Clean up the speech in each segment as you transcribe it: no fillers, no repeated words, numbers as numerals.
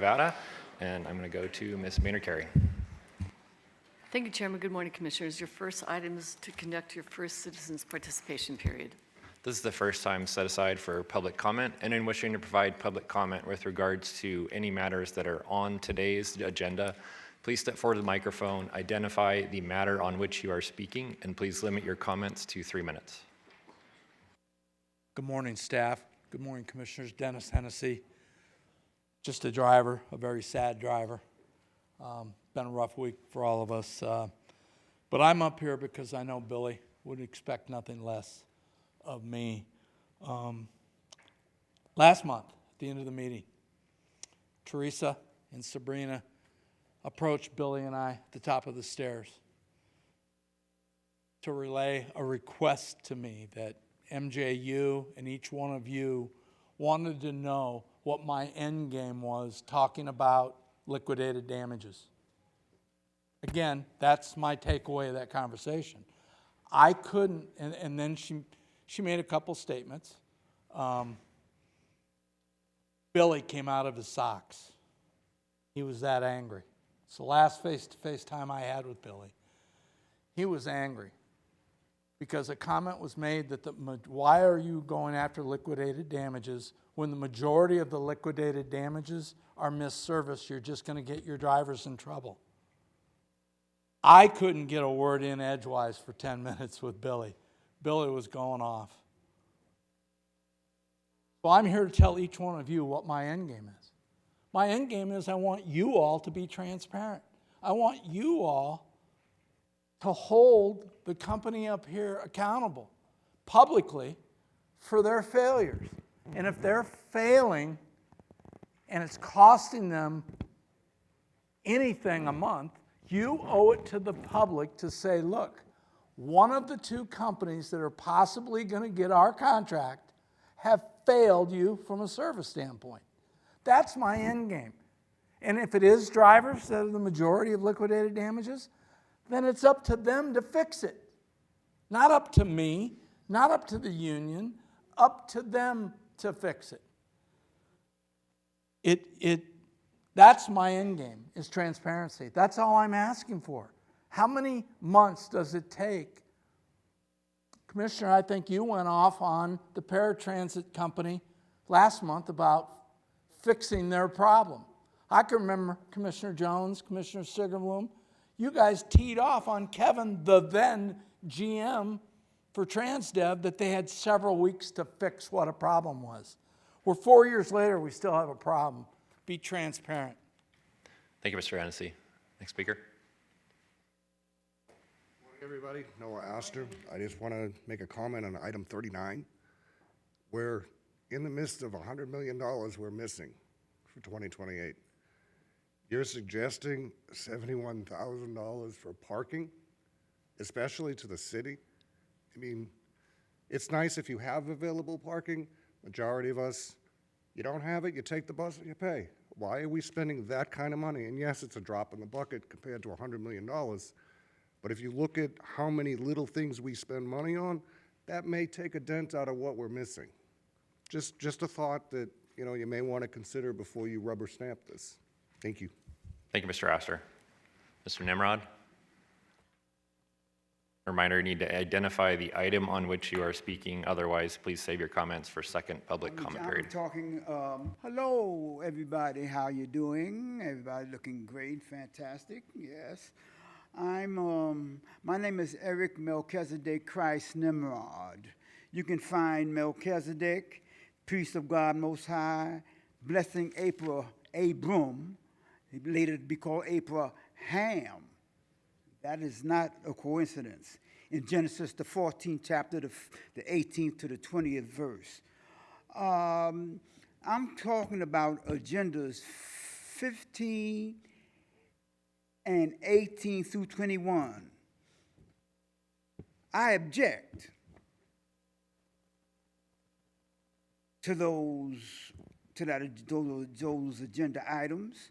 Nevada. And I'm going to go to Ms. Maynard-Carey. Thank you, Chairman. Good morning, Commissioners. Your first item is to conduct your first citizens participation period. This is the first time set aside for public comment, and in wishing to provide public comment with regards to any matters that are on today's agenda, please step forward to the microphone, identify the matter on which you are speaking, and please limit your comments to 3 minutes. Good morning, staff. Good morning, Commissioners. Dennis Hennessy, just a driver, a very sad driver. Been a rough week for all of us. But I'm up here because I know Billy would expect nothing less of me. Last month, at the end of the meeting, Teresa and Sabrina approached Billy and I at the top of the stairs to relay a request to me that MJU and each one of you wanted to know what my end game was talking about liquidated damages. Again, that's my takeaway of that conversation. I couldn't, and then she made a couple statements. Billy came out of his socks. He was that angry. It's the last face-to-face time I had with Billy. He was angry because a comment was made that why are you going after liquidated damages when the majority of the liquidated damages are missed service? You're just going to get your drivers in trouble. I couldn't get a word in edgewise for 10 minutes with Billy. Billy was going off. So I'm here to tell each one of you what my end game is. My end game is I want you all to be transparent. I want you all to hold the company up here accountable publicly for their failures. And if they're failing and it's costing them anything a month, you owe it to the public to say, look, one of the two companies that are possibly going to get our contract have failed you from a service standpoint. That's my end game. And if it is drivers that are the majority of liquidated damages, then it's up to them to fix it. Not up to me, not up to the union, up to them to fix it. That's my end game, is transparency. That's all I'm asking for. How many months does it take? Commissioner, I think you went off on the paratransit company last month about fixing their problem. I can remember Commissioner Jones, Commissioner Sigerbloom, you guys teed off on Kevin, the then GM for Transdev, that they had several weeks to fix what a problem was. We're 4 years later, we still have a problem. Be transparent. Thank you, Mr. Hennessy. Next speaker. Good morning, everybody. Noah Astor. I just want to make a comment on item 39. We're in the midst of $100 million we're missing for 2028. You're suggesting $71,000 for parking, especially to the city? I mean, it's nice if you have available parking. Majority of us, you don't have it, you take the bus and you pay. Why are we spending that kind of money? And yes, it's a drop in the bucket compared to $100 million. But if you look at how many little things we spend money on, that may take a dent out of what we're missing. Just a thought that you may want to consider before you rubber stamp this. Thank you. Thank you, Mr. Astor. Mr. Nimrod? Reminder, you need to identify the item on which you are speaking. Otherwise, please save your comments for second public comment period. I'm talking, hello, everybody. How you doing? Everybody looking great, fantastic. Yes. My name is Eric Melchizedek Christ Nimrod. You can find Melchizedek, priest of God Most High, blessing Abram, later to be called Abraham. That is not a coincidence. In Genesis, the 14th chapter, the 18th to the 20th verse. I'm talking about agendas 15 and 18 through 21. I object to those agenda items.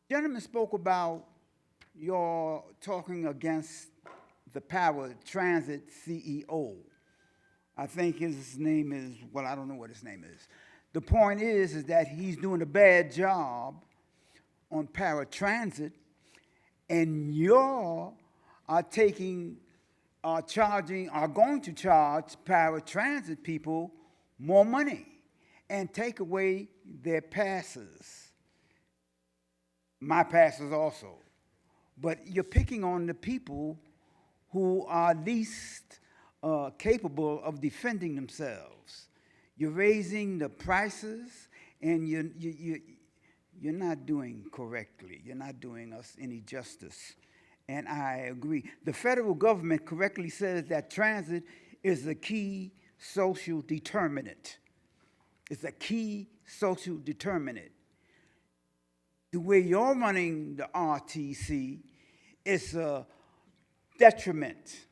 Gentleman spoke about your talking against the Power Transit CEO. I think his name is, well, I don't know what his name is. The point is that he's doing a bad job on paratransit, and y'all are going to charge paratransit people more money and take away their passes. My passes also. But you're picking on the people who are least capable of defending themselves. You're raising the prices, and you're not doing correctly. You're not doing us any justice. And I agree. The federal government correctly says that transit is a key social determinant. It's a key social determinant. The way you're running the RTC is a detriment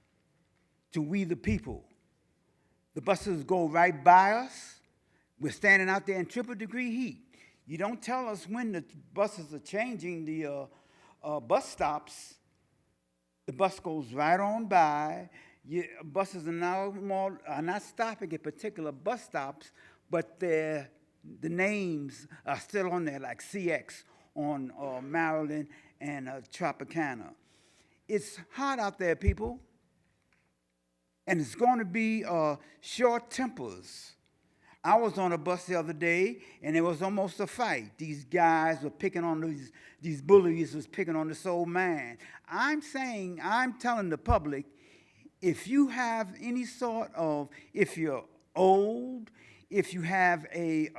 to we the people. The buses go right by us. We're standing out there in triple-degree heat. You don't tell us when the buses are changing the bus stops. The bus goes right on by. Buses are not stopping at particular bus stops, but the names are still on there, like CX on Maryland and Tropicana. It's hot out there, people, and it's going to be short tempers. I was on a bus the other day, and it was almost a fight. These guys were picking on these bullies was picking on this old man. I'm telling the public, if you have any sort of, if you're old, if you have a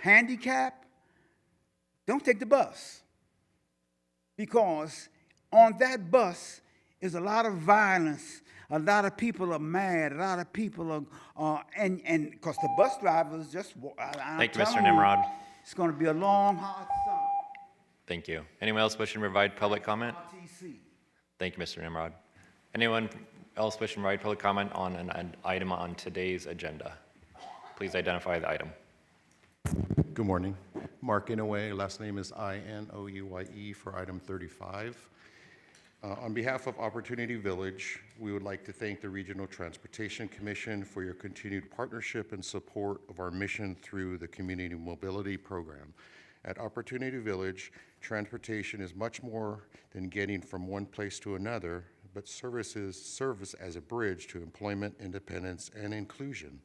handicap, don't take the bus. Because on that bus is a lot of violence. A lot of people are mad. A lot of people are, and because the bus drivers just. Thank you, Mr. Nimrod. It's going to be a long, hard summer. Thank you. Anyone else wishing to provide public comment? RTC. Thank you, Mr. Nimrod. Anyone else wishing to provide public comment on an item on today's agenda? Please identify the item. Good morning. Mark Inouye, last name is Inouye for item 35. On behalf of Opportunity Village, we would like to thank the Regional Transportation Commission for your continued partnership and support of our mission through the Community Mobility Program. At Opportunity Village, transportation is much more than getting from one place to another, but serves as a bridge to employment, independence, and inclusion.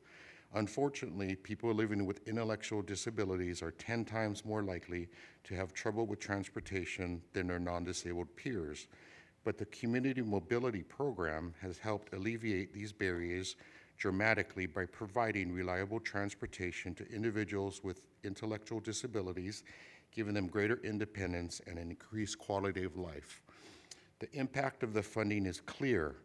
Unfortunately, people living with intellectual disabilities are 10 times more likely to have trouble with transportation than their non-disabled peers. But the Community Mobility Program has helped alleviate these barriers dramatically by providing reliable transportation to individuals with intellectual disabilities, giving them greater independence and an increased quality of life. The impact of the funding is clear.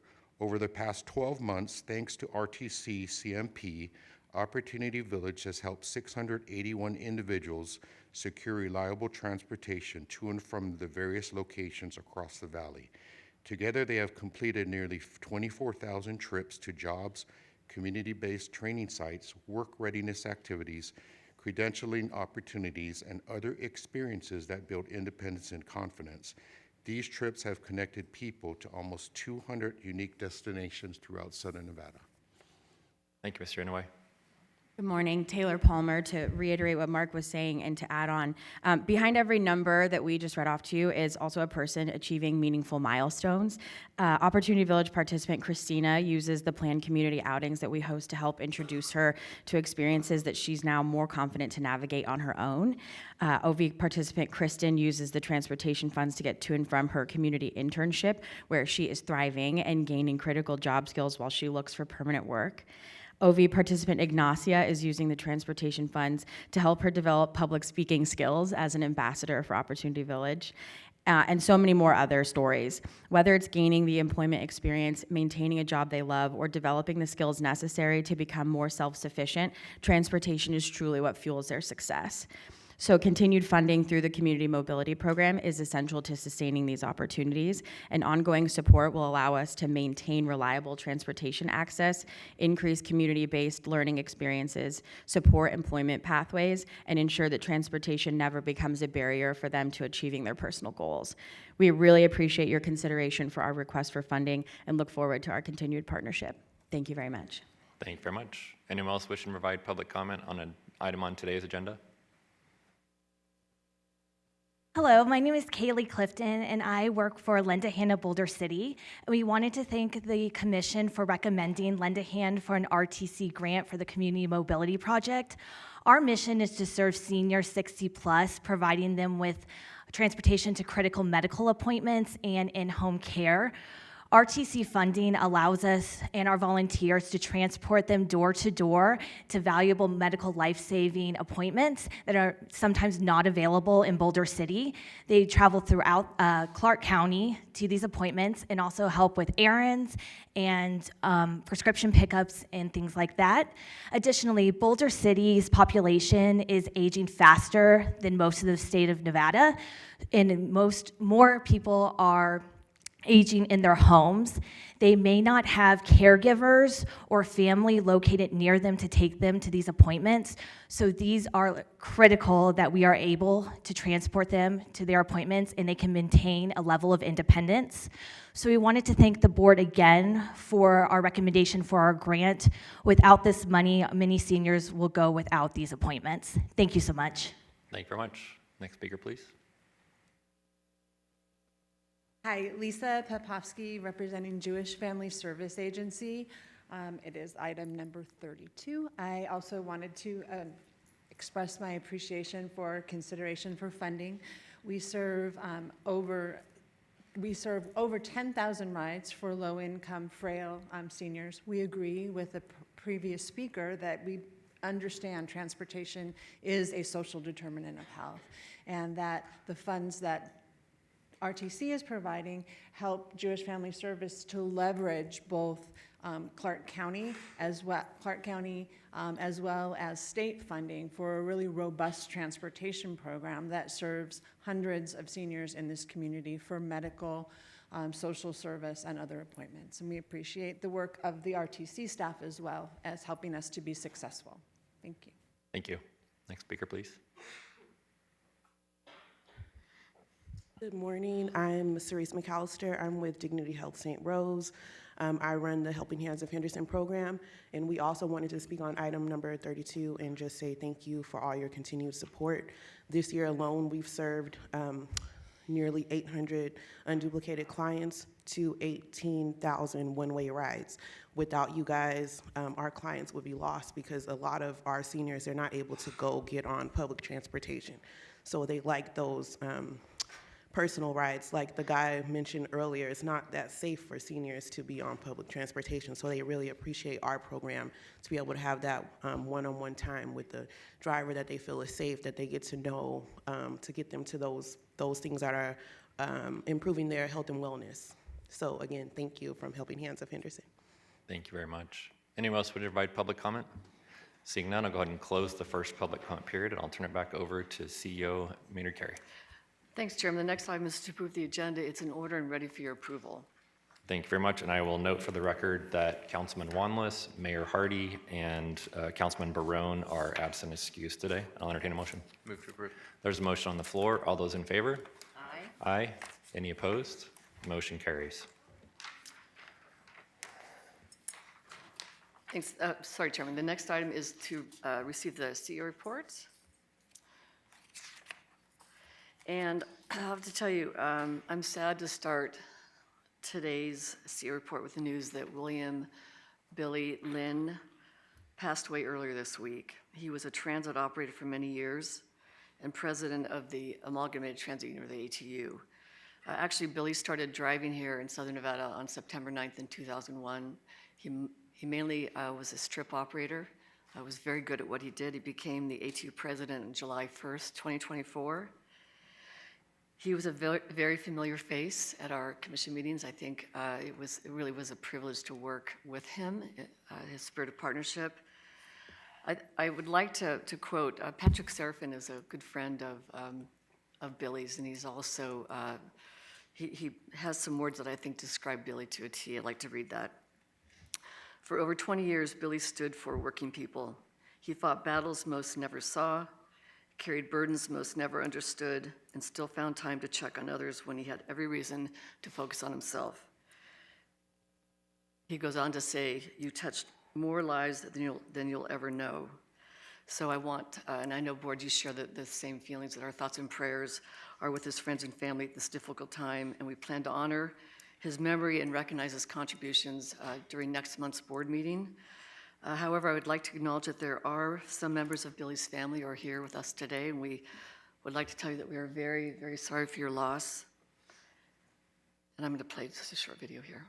Over the past 12 months, thanks to RTC CMP, Opportunity Village has helped 681 individuals secure reliable transportation to and from the various locations across the valley. Together, they have completed nearly 24,000 trips to jobs, community-based training sites, work readiness activities, credentialing opportunities, and other experiences that build independence and confidence. These trips have connected people to almost 200 unique destinations throughout Southern Nevada. Thank you, Mr. Inouye. Good morning. Taylor Palmer, to reiterate what Mark was saying and to add on. Behind every number that we just read off to you is also a person achieving meaningful milestones. Opportunity Village participant Christina uses the planned community outings that we host to help introduce her to experiences that she's now more confident to navigate on her own. OV participant Kristen uses the transportation funds to get to and from her community internship, where she is thriving and gaining critical job skills while she looks for permanent work. OV participant Ignacia is using the transportation funds to help her develop public speaking skills as an ambassador for Opportunity Village, and so many more other stories. Whether it's gaining the employment experience, maintaining a job they love, or developing the skills necessary to become more self-sufficient, transportation is truly what fuels their success. So continued funding through the Community Mobility Program is essential to sustaining these opportunities, and ongoing support will allow us to maintain reliable transportation access, increase community-based learning experiences, support employment pathways, and ensure that transportation never becomes a barrier for them to achieving their personal goals. We really appreciate your consideration for our request for funding and look forward to our continued partnership. Thank you very much. Thank you very much. Anyone else wishing to provide public comment on an item on today's agenda? Hello, my name is Kaylee Clifton, and I work for Lend a Hand of Boulder City. We wanted to thank the commission for recommending Lend a Hand for an RTC grant for the Community Mobility Project. Our mission is to serve seniors 60 plus, providing them with transportation to critical medical appointments and in-home care. RTC funding allows us and our volunteers to transport them door to door to valuable medical life-saving appointments that are sometimes not available in Boulder City. They travel throughout Clark County to these appointments and also help with errands and prescription pickups and things like that. Additionally, Boulder City's population is aging faster than most of the state of Nevada, and more people are aging in their homes. They may not have caregivers or family located near them to take them to these appointments. So these are critical that we are able to transport them to their appointments and they can maintain a level of independence. So we wanted to thank the board again for our recommendation for our grant. Without this money, many seniors will go without these appointments. Thank you so much. Thank you very much. Next speaker, please. Hi, Lisa Popovsky, representing Jewish Family Service Agency. It is item number 32. I also wanted to express my appreciation for consideration for funding. We serve over 10,000 rides for low-income, frail seniors. We agree with the previous speaker that we understand transportation is a social determinant of health, and that the funds that RTC is providing help Jewish Family Service to leverage both Clark County as well as state funding for a really robust transportation program that serves hundreds of seniors in this community for medical, social service, and other appointments. And we appreciate the work of the RTC staff as well as helping us to be successful. Thank you. Thank you. Next speaker, please. Good morning. I'm Cerise McAllister. I'm with Dignity Health St. Rose. I run the Helping Hands of Henderson program, and we also wanted to speak on item number 32 and just say thank you for all your continued support. This year alone, we've served nearly 800 unduplicated clients to 18,000 one-way rides. Without you guys, our clients would be lost because a lot of our seniors are not able to go get on public transportation. So they like those personal rides. Like the guy mentioned earlier, it's not that safe for seniors to be on public transportation, so they really appreciate our program to be able to have that one-on-one time with the driver that they feel is safe, that they get to know, to get them to those things that are improving their health and wellness. So again, thank you from Helping Hands of Henderson. Thank you very much. Anyone else would provide public comment? Seeing none, I'll go ahead and close the first public comment period, and I'll turn it back over to CEO Maynard Carey. Thanks, Chairman. The next item is to approve the agenda. It's in order and ready for your approval. Thank you very much, and I will note for the record that Councilman Wanless, Mayor Hardy, and Councilman Barone are absent excused today. I'll entertain a motion. Move to approve. There's a motion on the floor. All those in favor? Aye. Aye. Any opposed? Motion carries. Thanks. Sorry, Chairman. The next item is to receive the CEO reports. And I have to tell you, I'm sad to start today's CEO report with the news that William Billy Lynn passed away earlier this week. He was a transit operator for many years and president of the Amalgamated Transit Union, or the ATU. Actually, Billy started driving here in Southern Nevada on September 9th in 2001. He mainly was a strip operator. Was very good at what he did. He became the ATU president on July 1st, 2024. He was a very familiar face at our commission meetings. I think it really was a privilege to work with him, his spirit of partnership. I would like to quote, Patrick Serafin is a good friend of Billy's, and he's also, he has some words that I think describe Billy to a T. I'd like to read that. For over 20 years, Billy stood for working people. He fought battles most never saw, carried burdens most never understood, and still found time to check on others when he had every reason to focus on himself. He goes on to say, you touched more lives than you'll ever know. So I want, and I know board, you share the same feelings, that our thoughts and prayers are with his friends and family at this difficult time, and we plan to honor his memory and recognize his contributions during next month's board meeting. However, I would like to acknowledge that there are some members of Billy's family who are here with us today, and we would like to tell you that we are very, very sorry for your loss. And I'm going to play just a short video here.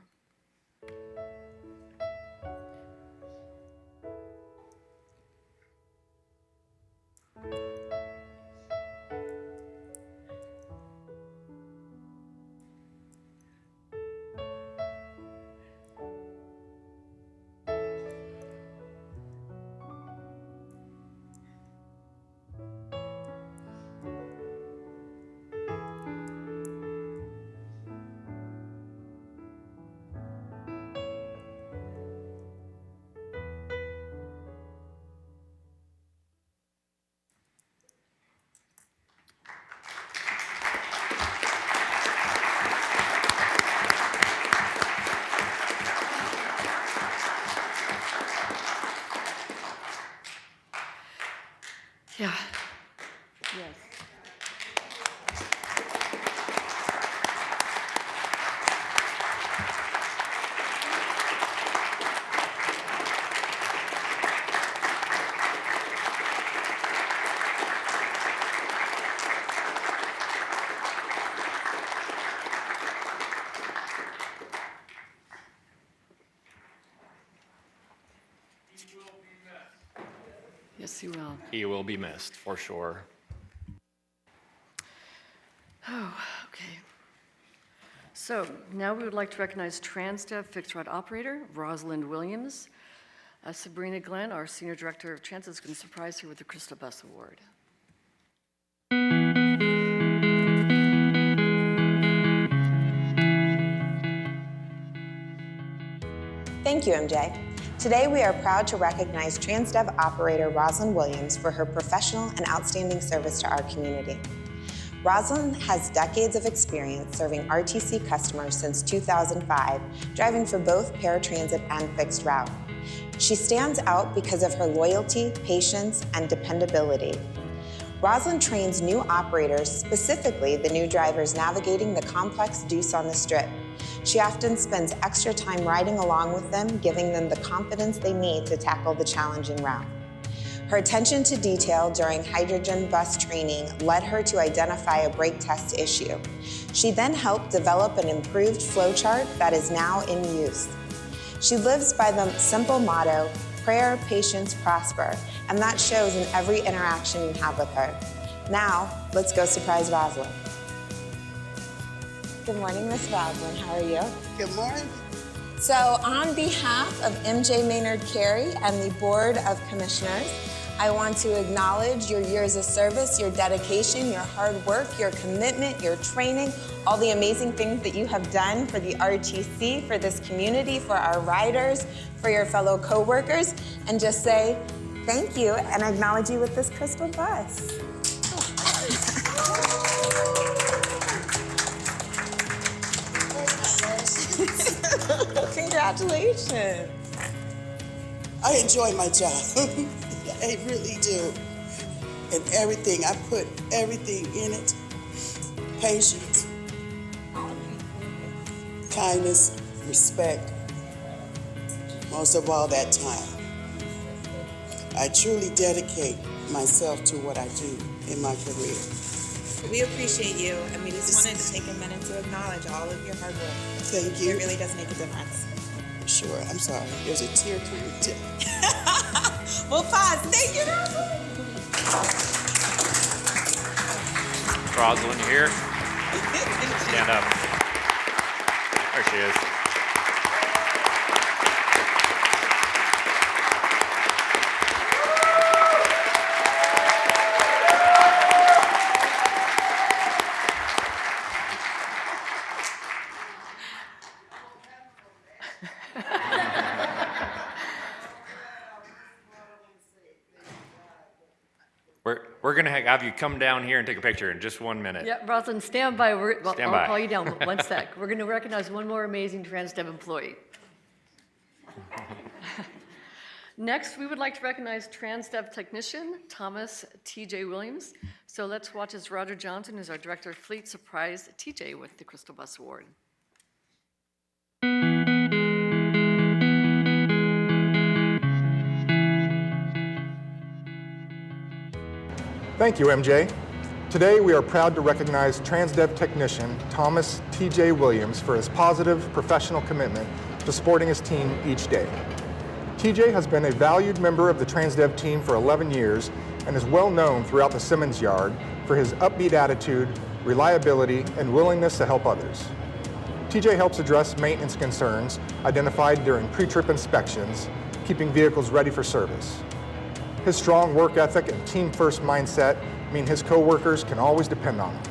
Yeah. Yes. Yes, he will. He will be missed, for sure. Oh, okay. So now we would like to recognize TransDev fixed route operator Rosalind Williams. Sabrina Glenn, our Senior Director of Transit, is going to surprise her with the Crystal Bus Award. Thank you, MJ. Today, we are proud to recognize TransDev operator Rosalind Williams for her professional and outstanding service to our community. Rosalind has decades of experience serving RTC customers since 2005, driving for both paratransit and fixed route. She stands out because of her loyalty, patience, and dependability. Rosalind trains new operators, specifically the new drivers navigating the complex deuce on the Strip. She often spends extra time riding along with them, giving them the confidence they need to tackle the challenging route. Her attention to detail during hydrogen bus training led her to identify a brake test issue. She then helped develop an improved flowchart that is now in use. She lives by the simple motto, prayer, patience, prosper, and that shows in every interaction you have with her. Now, let's go surprise Rosalind. Good morning, Miss Rosalind. How are you? Good morning. So, on behalf of MJ Maynard Carey and the Board of Commissioners, I want to acknowledge your years of service, your dedication, your hard work, your commitment, your training, all the amazing things that you have done for the RTC, for this community, for our riders, for your fellow coworkers, and just say thank you and acknowledge you with this crystal bus. Congratulations. I enjoy my job. I really do. And everything, I put everything in it. Patience, kindness, respect, most of all that time. I truly dedicate myself to what I do in my career. We appreciate you, and we just wanted to take a minute to acknowledge all of your hard work. Thank you. It really does make a difference. Sure, I'm sorry. There's a tear coming too. We'll pause. Thank you, Rosalind. Rosalind, you here? Stand up. There she is. We're going to have you come down here and take a picture in just 1 minute. Yeah, Rosalind, stand by. Stand I'll by. call you down. One sec. We're going to recognize one more amazing TransDev employee. Next, we would like to recognize TransDev technician Thomas T.J. Williams. So let's watch as Roger Johnson, who's our Director of Fleet, surprised TJ with the Crystal Bus Award. Thank you, MJ. Today, we are proud to recognize TransDev technician Thomas T.J. Williams for his positive professional commitment to supporting his team each day. TJ has been a valued member of the TransDev team for 11 years and is well known throughout the Simmons yard for his upbeat attitude, reliability, and willingness to help others. TJ helps address maintenance concerns identified during pre-trip inspections, keeping vehicles ready for service. His strong work ethic and team-first mindset mean his coworkers can always depend on him.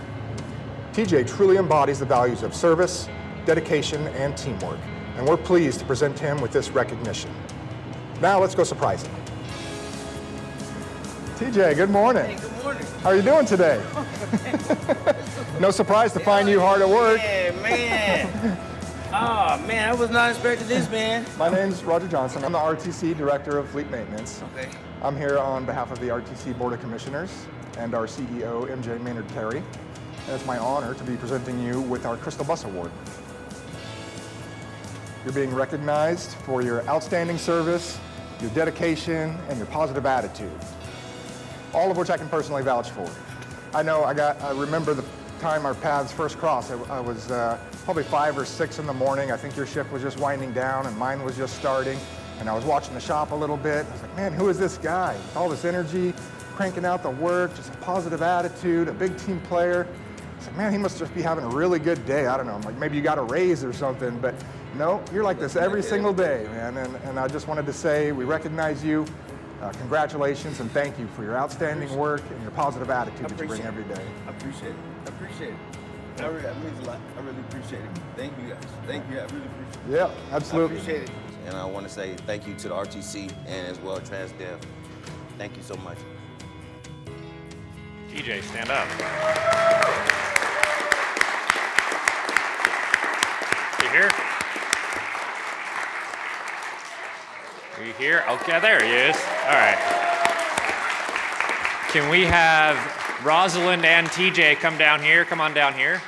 TJ truly embodies the values of service, dedication, and teamwork, and we're pleased to present him with this recognition. Now let's go surprise him. TJ, good morning. Hey, good morning. How are you doing today? No surprise to find you hard at work. Yeah, man. Oh, man, I was not expecting this, man. My name's Roger Johnson. I'm the RTC Director of Fleet Maintenance. Okay. I'm here on behalf of the RTC Board of Commissioners and our CEO, MJ Maynard Perry. And it's my honor to be presenting you with our Crystal Bus Award. You're being recognized for your outstanding service, your dedication, and your positive attitude, all of which I can personally vouch for. I remember the time our paths first crossed. I was probably 5 or 6 in the morning. I think your shift was just winding down and mine was just starting. And I was watching the shop a little bit. I was like, man, who is this guy? With all this energy, cranking out the work, just a positive attitude, a big team player. I was like, man, he must just be having a really good day. I don't know, like maybe you got a raise or something, but no, you're like this every single day, man. And I just wanted to say, we recognize you. Congratulations and thank you for your outstanding work and your positive attitude that you bring every day. I appreciate it. I appreciate it. That means a lot. I really appreciate it. Thank you, guys. Thank you. I really appreciate it. Yeah, absolutely. I appreciate it. And I want to say thank you to the RTC and as well TransDev. Thank you so much. TJ, stand up. You here? Are you here? Okay, there he is. All right. Can we have Rosalind and TJ come down here? Come on down here.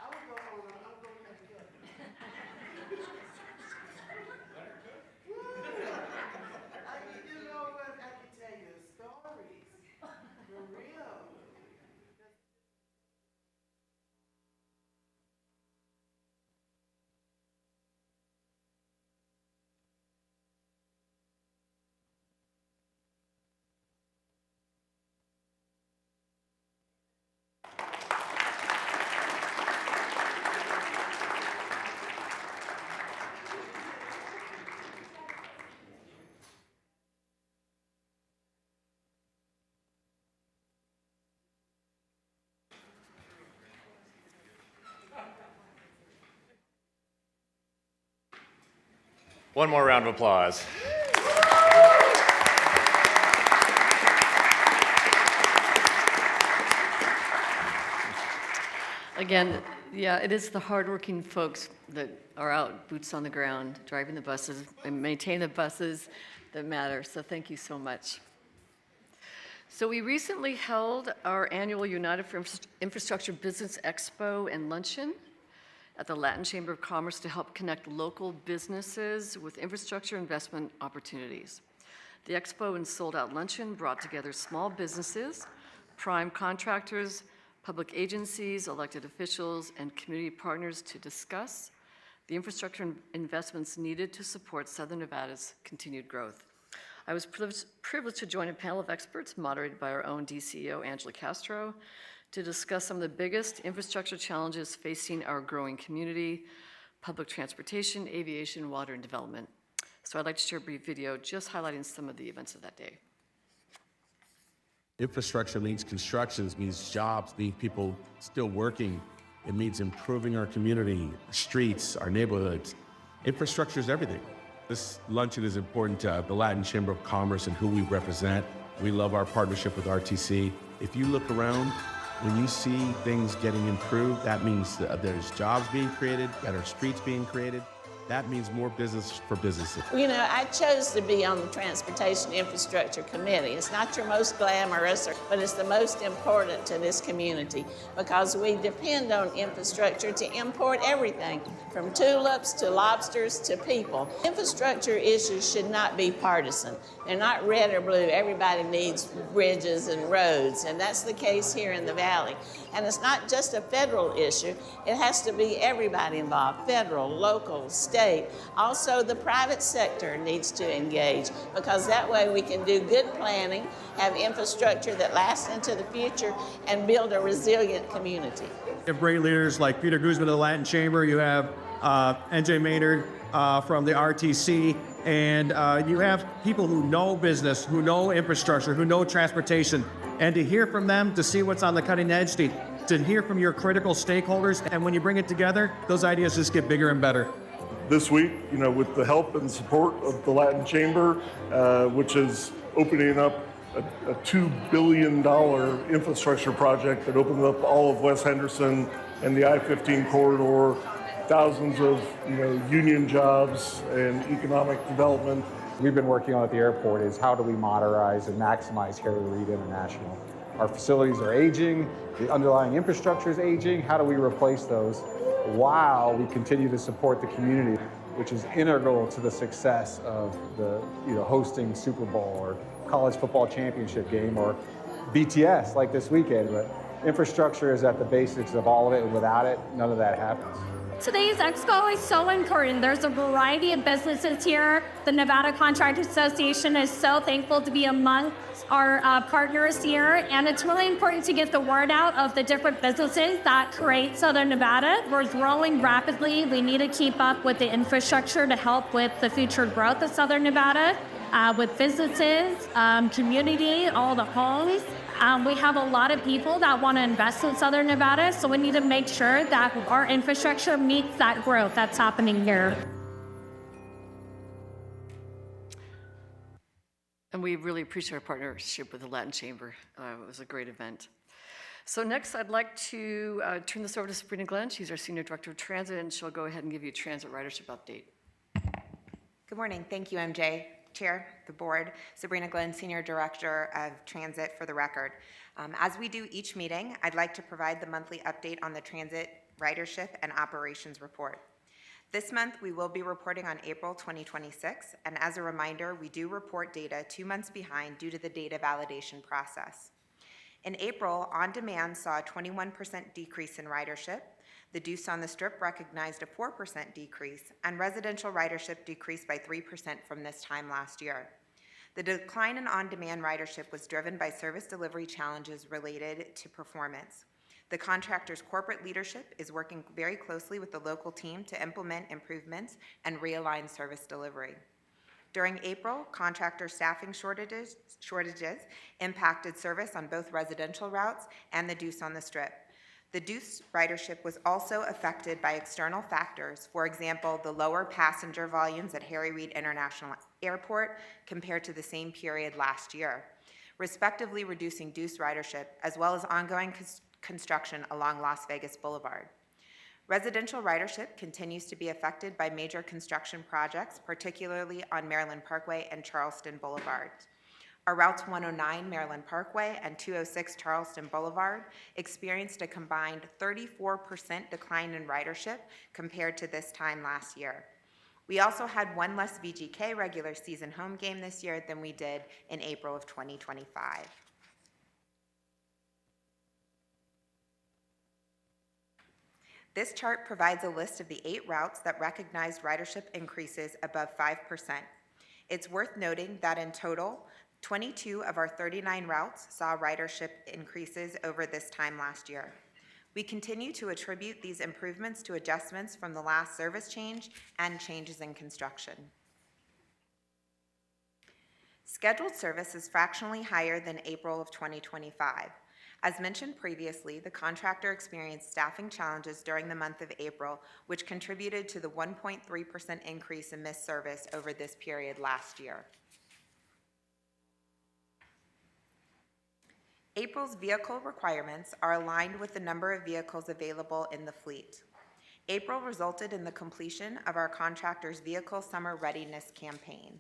You know what? I can tell you stories. For real. One more round of applause. Again, yeah, it is the hardworking folks that are out, boots on the ground, driving the buses and maintaining the buses that matter. So thank you so much. So we recently held our annual United for Infrastructure Business Expo and Luncheon at the Latin Chamber of Commerce to help connect local businesses with infrastructure investment opportunities. The expo and sold-out luncheon brought together small businesses, prime contractors, public agencies, elected officials, and community partners to discuss the infrastructure investments needed to support Southern Nevada's continued growth. I was privileged to join a panel of experts moderated by our own DCEO, Angela Castro, to discuss some of the biggest infrastructure challenges facing our growing community: public transportation, aviation, water, and development. So I'd like to share a brief video just highlighting some of the events of that day. Infrastructure means constructions, means jobs, means people still working. It means improving our community, streets, our neighborhoods. Infrastructure is everything. This luncheon is important to the Latin Chamber of Commerce and who we represent. We love our partnership with RTC. If you look around, when you see things getting improved, that means that there's jobs being created, better streets being created. That means more business for businesses. You know, I chose to be on the Transportation Infrastructure Committee. It's not your most glamorous, but it's the most important to this community because we depend on infrastructure to import everything from tulips to lobsters to people. Infrastructure issues should not be partisan. They're not red or blue. Everybody needs bridges and roads, and that's the case here in the Valley. And it's not just a federal issue. It has to be everybody involved, federal, local, state. Also, the private sector needs to engage because that way we can do good planning, have infrastructure that lasts into the future, and build a resilient community. You have great leaders like Peter Guzman of the Latin Chamber. You have NJ Maynard from the RTC. And you have people who know business, who know infrastructure, who know transportation. And to hear from them, to see what's on the cutting edge, to hear from your critical stakeholders. And when you bring it together, those ideas just get bigger and better. This week, you know, with the help and support of the Latin Chamber, which is opening up a $2 billion infrastructure project that opens up all of West Henderson and the I-15 corridor, thousands of union jobs and economic development. We've been working on at the airport is how do we modernize and maximize Harry Reid International. Our facilities are aging, the underlying infrastructure is aging. How do we replace those while we continue to support the community, which is integral to the success of the hosting Super Bowl or college football championship game or BTS like this weekend. But infrastructure is at the basics of all of it, and without it, none of that happens. Today's expo is so important. There's a variety of businesses here. The Nevada Contractors Association is so thankful to be among our partners here, and it's really important to get the word out of the different businesses that create Southern Nevada. We're growing rapidly. We need to keep up with the infrastructure to help with the future growth of Southern Nevada, with businesses, community, all the homes. We have a lot of people that want to invest in Southern Nevada, so we need to make sure that our infrastructure meets that growth that's happening here. And we really appreciate our partnership with the Latin Chamber. It was a great event. So next, I'd like to turn this over to Sabrina Glenn. She's our Senior Director of Transit, and she'll go ahead and give you a transit ridership update. Good morning. Thank you, MJ. Chair, the board, Sabrina Glenn, Senior Director of Transit for the record. As we do each meeting, I'd like to provide the monthly update on the transit Ridership and Operations Report. This month, we will be reporting on April 2026, and as a reminder, we do report data 2 months behind due to the data validation process. In April, On Demand saw a 21% decrease in ridership. The Deuce on the Strip recognized a 4% decrease, and residential ridership decreased by 3% from this time last year. The decline in on-demand ridership was driven by service delivery challenges related to performance. The contractor's corporate leadership is working very closely with the local team to implement improvements and realign service delivery. During April, contractor staffing shortages impacted service on both residential routes and the Deuce on the Strip. The Deuce ridership was also affected by external factors, for example, the lower passenger volumes at Harry Reid International Airport compared to the same period last year, respectively reducing Deuce ridership, as well as ongoing construction along Las Vegas Boulevard. Residential ridership continues to be affected by major construction projects, particularly on Maryland Parkway and Charleston Boulevard. Our routes 109 Maryland Parkway and 206 Charleston Boulevard experienced a combined 34% decline in ridership compared to this time last year. We also had one less VGK regular season home game this year than we did in April of 2025. This chart provides a list of the 8 routes that recognized ridership increases above 5%. It's worth noting that in total, 22 of our 39 routes saw ridership increases over this time last year. We continue to attribute these improvements to adjustments from the last service change and changes in construction. Scheduled service is fractionally higher than April of 2025. As mentioned previously, the contractor experienced staffing challenges during the month of April, which contributed to the 1.3% increase in missed service over this period last year. April's vehicle requirements are aligned with the number of vehicles available in the fleet. April resulted in the completion of our contractor's Vehicle Summer Readiness campaign.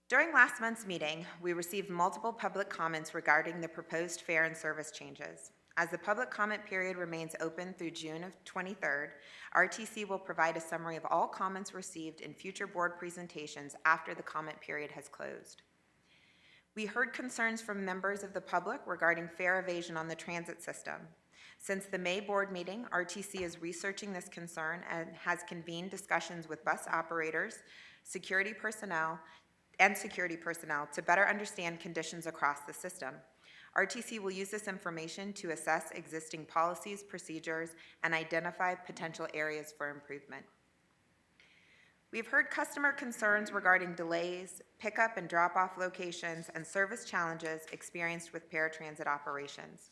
During last month's meeting, we received multiple public comments regarding the proposed fare and service changes. As the public comment period remains open through June of 23rd, RTC will provide a summary of all comments received in future board presentations after the comment period has closed. We heard concerns from members of the public regarding fare evasion on the transit system. Since the May board meeting, RTC is researching this concern and has convened discussions with bus operators, security personnel to better understand conditions across the system. RTC will use this information to assess existing policies, procedures, and identify potential areas for improvement. We've heard customer concerns regarding delays, pickup and drop-off locations, and service challenges experienced with paratransit operations.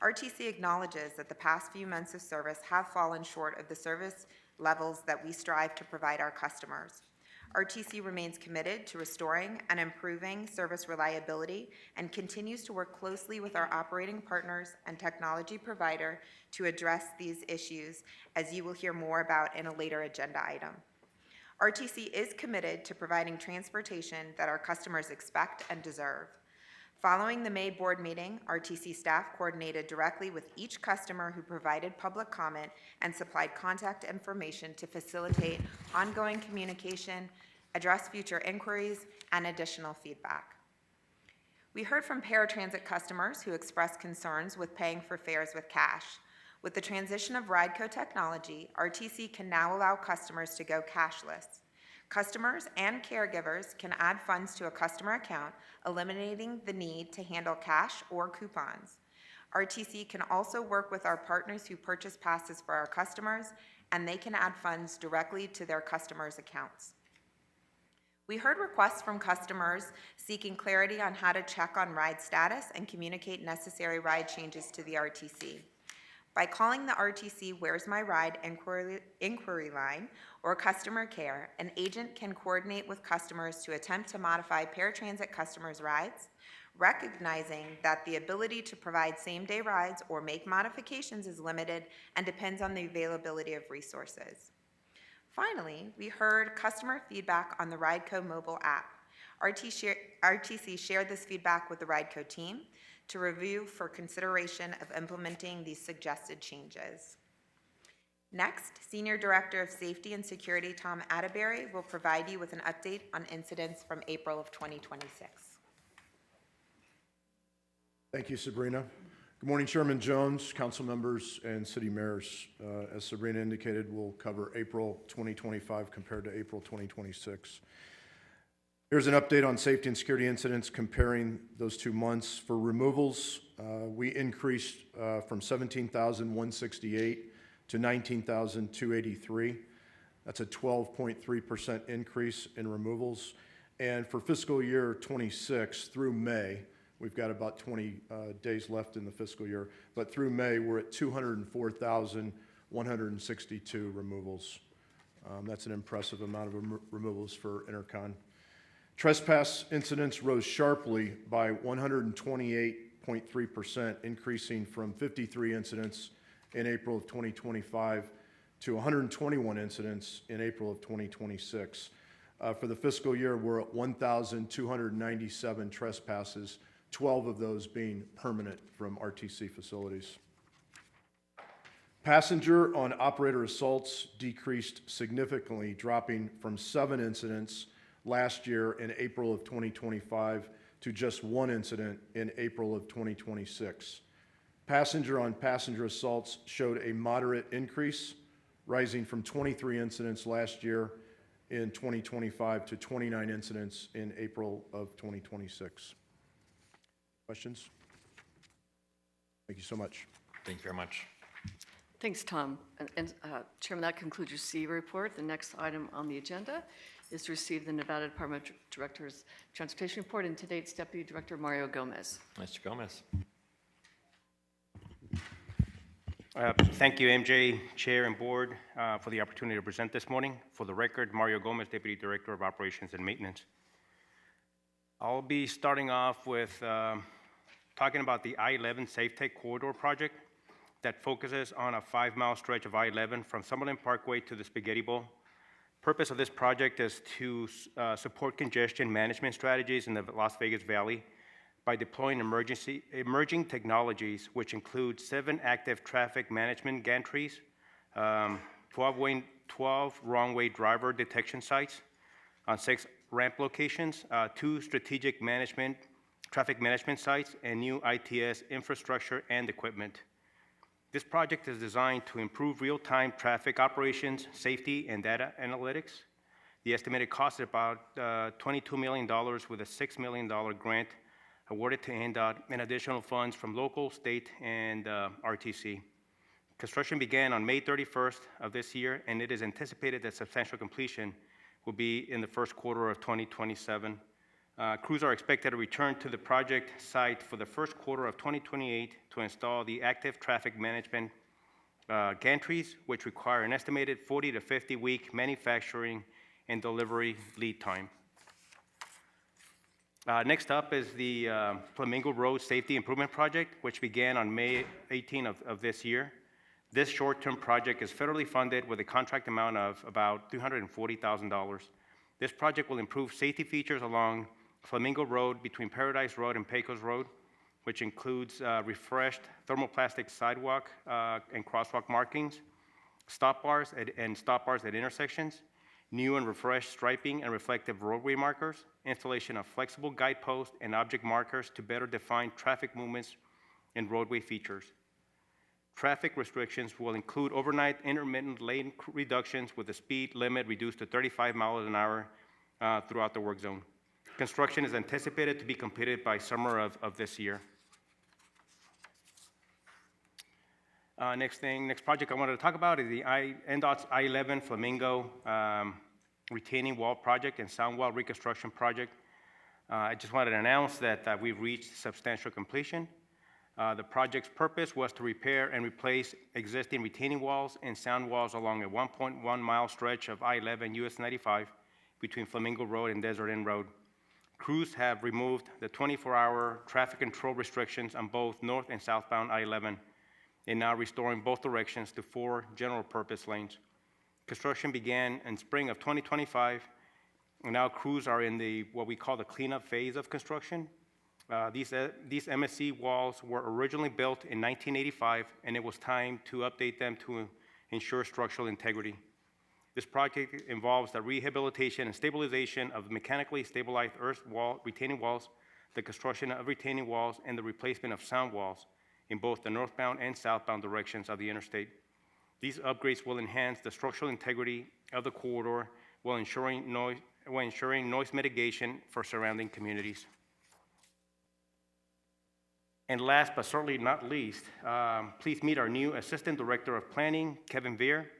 RTC acknowledges that the past few months of service have fallen short of the service levels that we strive to provide our customers. RTC remains committed to restoring and improving service reliability and continues to work closely with our operating partners and technology provider to address these issues, as you will hear more about in a later agenda item. RTC is committed to providing transportation that our customers expect and deserve. Following the May board meeting, RTC staff coordinated directly with each customer who provided public comment and supplied contact information to facilitate ongoing communication, address future inquiries, and additional feedback. We heard from paratransit customers who expressed concerns with paying for fares with cash. With the transition of RideCo technology, RTC can now allow customers to go cashless. Customers and caregivers can add funds to a customer account, eliminating the need to handle cash or coupons. RTC can also work with our partners who purchase passes for our customers, and they can add funds directly to their customers' accounts. We heard requests from customers seeking clarity on how to check on ride status and communicate necessary ride changes to the RTC. By calling the RTC Where's My Ride inquiry line or customer care, an agent can coordinate with customers to attempt to modify paratransit customers' rides, recognizing that the ability to provide same-day rides or make modifications is limited and depends on the availability of resources. Finally, we heard customer feedback on the RideCo mobile app. RTC shared this feedback with the RideCo team. to review for consideration of implementing these suggested changes. Next, Senior Director of Safety and Security Tom Atterbury will provide you with an update on incidents from April of 2026. Thank you, Sabrina. Good morning, Chairman Jones, council members, and city mayors. As Sabrina indicated, we'll cover April 2025 compared to April 2026. Here's an update on safety and security incidents comparing those 2 months. For removals, we increased from 17,168 to 19,283. That's a 12.3% increase in removals. And for fiscal year 26 through May, we've got about 20 days left in the fiscal year, but through May, we're at 204,162 removals. That's an impressive amount of removals for Intercon. Trespass incidents rose sharply by 128.3%, increasing from 53 incidents in April of 2025 to 121 incidents in April of 2026. For the fiscal year, we're at 1,297 trespasses, 12 of those being permanent from RTC facilities. Passenger on operator assaults decreased significantly, dropping from 7 incidents last year in April of 2025 to just 1 incident in April of 2026. Passenger on passenger assaults showed a moderate increase, rising from 23 incidents last year in 2025 to 29 incidents in April of 2026. Questions? Thank you so much. Thank you very much. Thanks, Tom. And Chairman, that concludes your C report. The next item on the agenda is to receive the Nevada Department Director's Transportation Report, and today it's Deputy Director Mario Gomez. Mr. Gomez. Thank you, MJ, Chair, and Board, for the opportunity to present this morning. For the record, Mario Gomez, Deputy Director of Operations and Maintenance. I'll be starting off with talking about the I-11 Safe Tech Corridor project that focuses on a 5-mile stretch of I-11 from Summerlin Parkway to the Spaghetti Bowl. Purpose of this project is to support congestion management strategies in the Las Vegas Valley by deploying emerging technologies, which include 7 active traffic management gantries, 12 wrong-way driver detection sites on 6 ramp locations, 2 strategic traffic management sites, and new ITS infrastructure and equipment. This project is designed to improve real-time traffic operations, safety, and data analytics. The estimated cost is about $22 million with a $6 million grant awarded to NDOT and additional funds from local, state, and RTC. Construction began on May 31st of this year, and it is anticipated that substantial completion will be in the first quarter of 2027. Crews are expected to return to the project site for the first quarter of 2028 to install the active traffic management gantries, which require an estimated 40 to 50-week manufacturing and delivery lead time. Next up is the Flamingo Road Safety Improvement Project, which began on May 18 of this year. This short-term project is federally funded with a contract amount of about $340,000. This project will improve safety features along Flamingo Road between Paradise Road and Pecos Road, which includes refreshed thermoplastic sidewalk and crosswalk markings, stop bars at intersections, new and refreshed striping and reflective roadway markers, installation of flexible guideposts and object markers to better define traffic movements and roadway features. Traffic restrictions will include overnight intermittent lane reductions with the speed limit reduced to 35 miles an hour throughout the work zone. Construction is anticipated to be completed by summer of this year. Next project I wanted to talk about is the NDOT's I-11 Flamingo retaining wall project and sound wall reconstruction project. I just wanted to announce that we've reached substantial completion. The project's purpose was to repair and replace existing retaining walls and sound walls along a 1.1 mile stretch of I-11 US 95 between Flamingo Road and Desert Inn Road. Crews have removed the 24-hour traffic control restrictions on both north and southbound I-11 and now restoring both directions to 4 general purpose lanes. Construction began in spring of 2025, and now crews are in what we call the cleanup phase of construction. These MSC walls were originally built in 1985, and it was time to update them to ensure structural integrity. This project involves the rehabilitation and stabilization of mechanically stabilized earth wall retaining walls, the construction of retaining walls, and the replacement of sound walls in both the northbound and southbound directions of the interstate. These upgrades will enhance the structural integrity of the corridor while ensuring noise mitigation for surrounding communities. And last but certainly not least, please meet our new Assistant Director of Planning, Kevin Veer.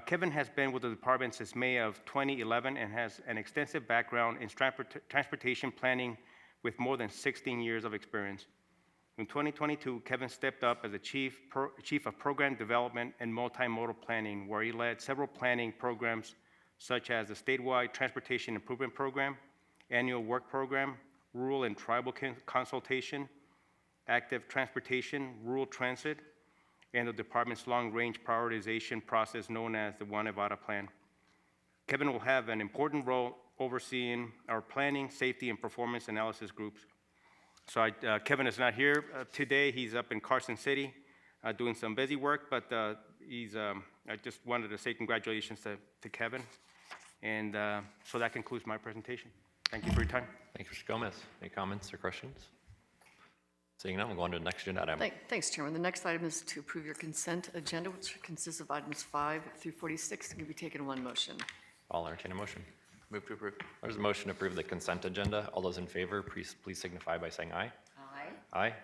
Kevin has been with the department since May of 2011 and has an extensive background in transportation planning with more than 16 years of experience. In 2022, Kevin stepped up as the Chief of Program Development and Multimodal Planning, where he led several planning programs such as the Statewide Transportation Improvement Program, Annual Work Program, Rural and Tribal Consultation, Active Transportation, Rural Transit, and the department's long-range prioritization process known as the One Nevada Plan. Kevin will have an important role overseeing our planning, safety, and performance analysis groups. So Kevin is not here today. He's up in Carson City doing some busy work, but I just wanted to say congratulations to Kevin. And so that concludes my presentation. Thank you for your time. Thank you, Mr. Gomez. Any comments or questions? Seeing none, we'll go on to the next agenda item. Thanks, Chairman. The next item is to approve your consent agenda, which consists of items 5 through 46, and can be taken in one motion. I'll entertain a motion. Move to approve. There's a motion to approve the consent agenda. All those in favor, please signify by saying aye. Aye. Aye.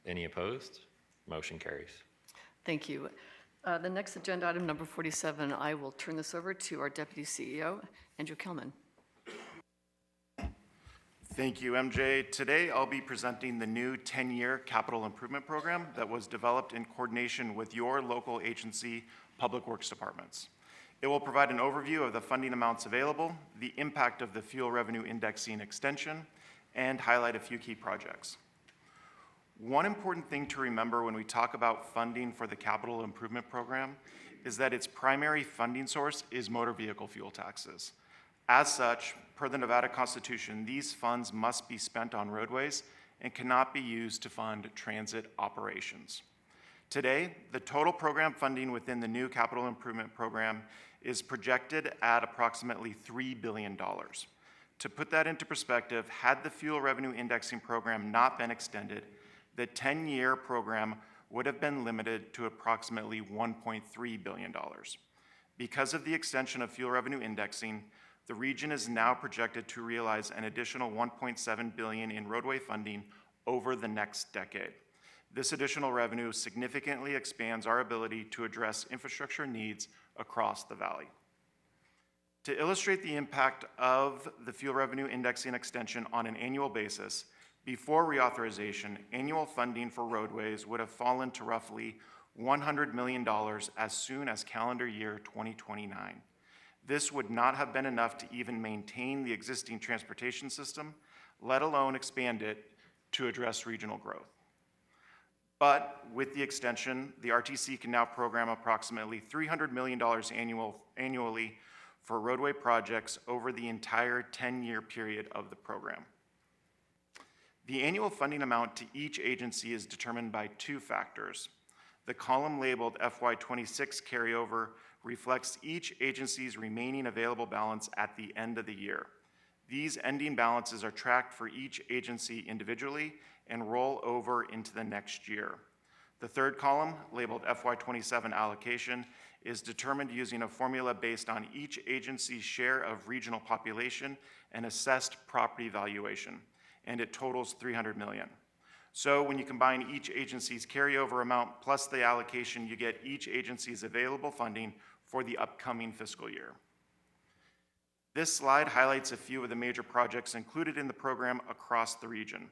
Any opposed? Motion carries. Thank you. The next agenda item, number 47, I will turn this over to our Deputy CEO, Andrew Kelman. Thank you, MJ. Today, I'll be presenting the new 10-year capital improvement program that was developed in coordination with your local agency, Public Works Departments. It will provide an overview of the funding amounts available, the impact of the fuel revenue indexing extension, and highlight a few key projects. One important thing to remember when we talk about funding for the capital improvement program is that its primary funding source is motor vehicle fuel taxes. As such, per the Nevada Constitution, these funds must be spent on roadways and cannot be used to fund transit operations. Today, the total program funding within the new capital improvement program is projected at approximately $3 billion. To put that into perspective, had the fuel revenue indexing program not been extended, the 10-year program would have been limited to approximately $1.3 billion. Because of the extension of fuel revenue indexing, the region is now projected to realize an additional $1.7 billion in roadway funding over the next decade. This additional revenue significantly expands our ability to address infrastructure needs across the valley. To illustrate the impact of the fuel revenue indexing extension on an annual basis, before reauthorization, annual funding for roadways would have fallen to roughly $100 million as soon as calendar year 2029. This would not have been enough to even maintain the existing transportation system, let alone expand it to address regional growth. But with the extension, the RTC can now program approximately $300 million annually for roadway projects over the entire 10-year period of the program. The annual funding amount to each agency is determined by two factors. The column labeled FY26 carryover reflects each agency's remaining available balance at the end of the year. These ending balances are tracked for each agency individually and roll over into the next year. The third column, labeled FY27 allocation, is determined using a formula based on each agency's share of regional population and assessed property valuation, and it totals $300 million. So when you combine each agency's carryover amount plus the allocation, you get each agency's available funding for the upcoming fiscal year. This slide highlights a few of the major projects included in the program across the region.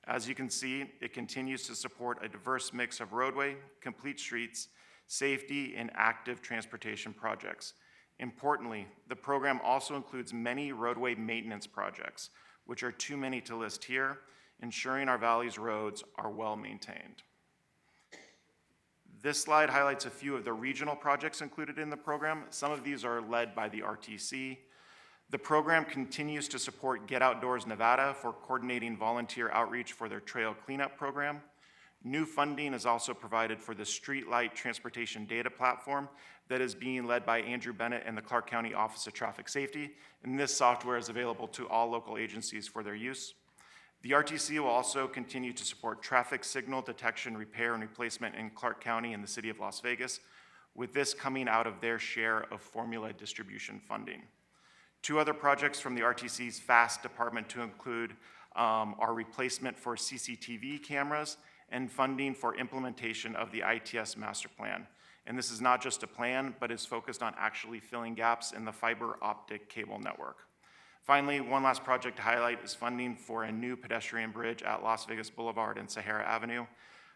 As you can see, it continues to support a diverse mix of roadway, complete streets, safety, and active transportation projects. Importantly, the program also includes many roadway maintenance projects, which are too many to list here, ensuring our valley's roads are well maintained. This slide highlights a few of the regional projects included in the program. Some of these are led by the RTC. The program continues to support Get Outdoors Nevada for coordinating volunteer outreach for their trail cleanup program. New funding is also provided for the Streetlight Transportation Data Platform that is being led by Andrew Bennett and the Clark County Office of Traffic Safety, and this software is available to all local agencies for their use. The RTC will also continue to support traffic signal detection, repair, and replacement in Clark County and the city of Las Vegas, with this coming out of their share of formula distribution funding. Two other projects from the RTC's FAST department to include our replacement for CCTV cameras and funding for implementation of the ITS master plan. And this is not just a plan, but is focused on actually filling gaps in the fiber optic cable network. Finally, one last project to highlight is funding for a new pedestrian bridge at Las Vegas Boulevard and Sahara Avenue.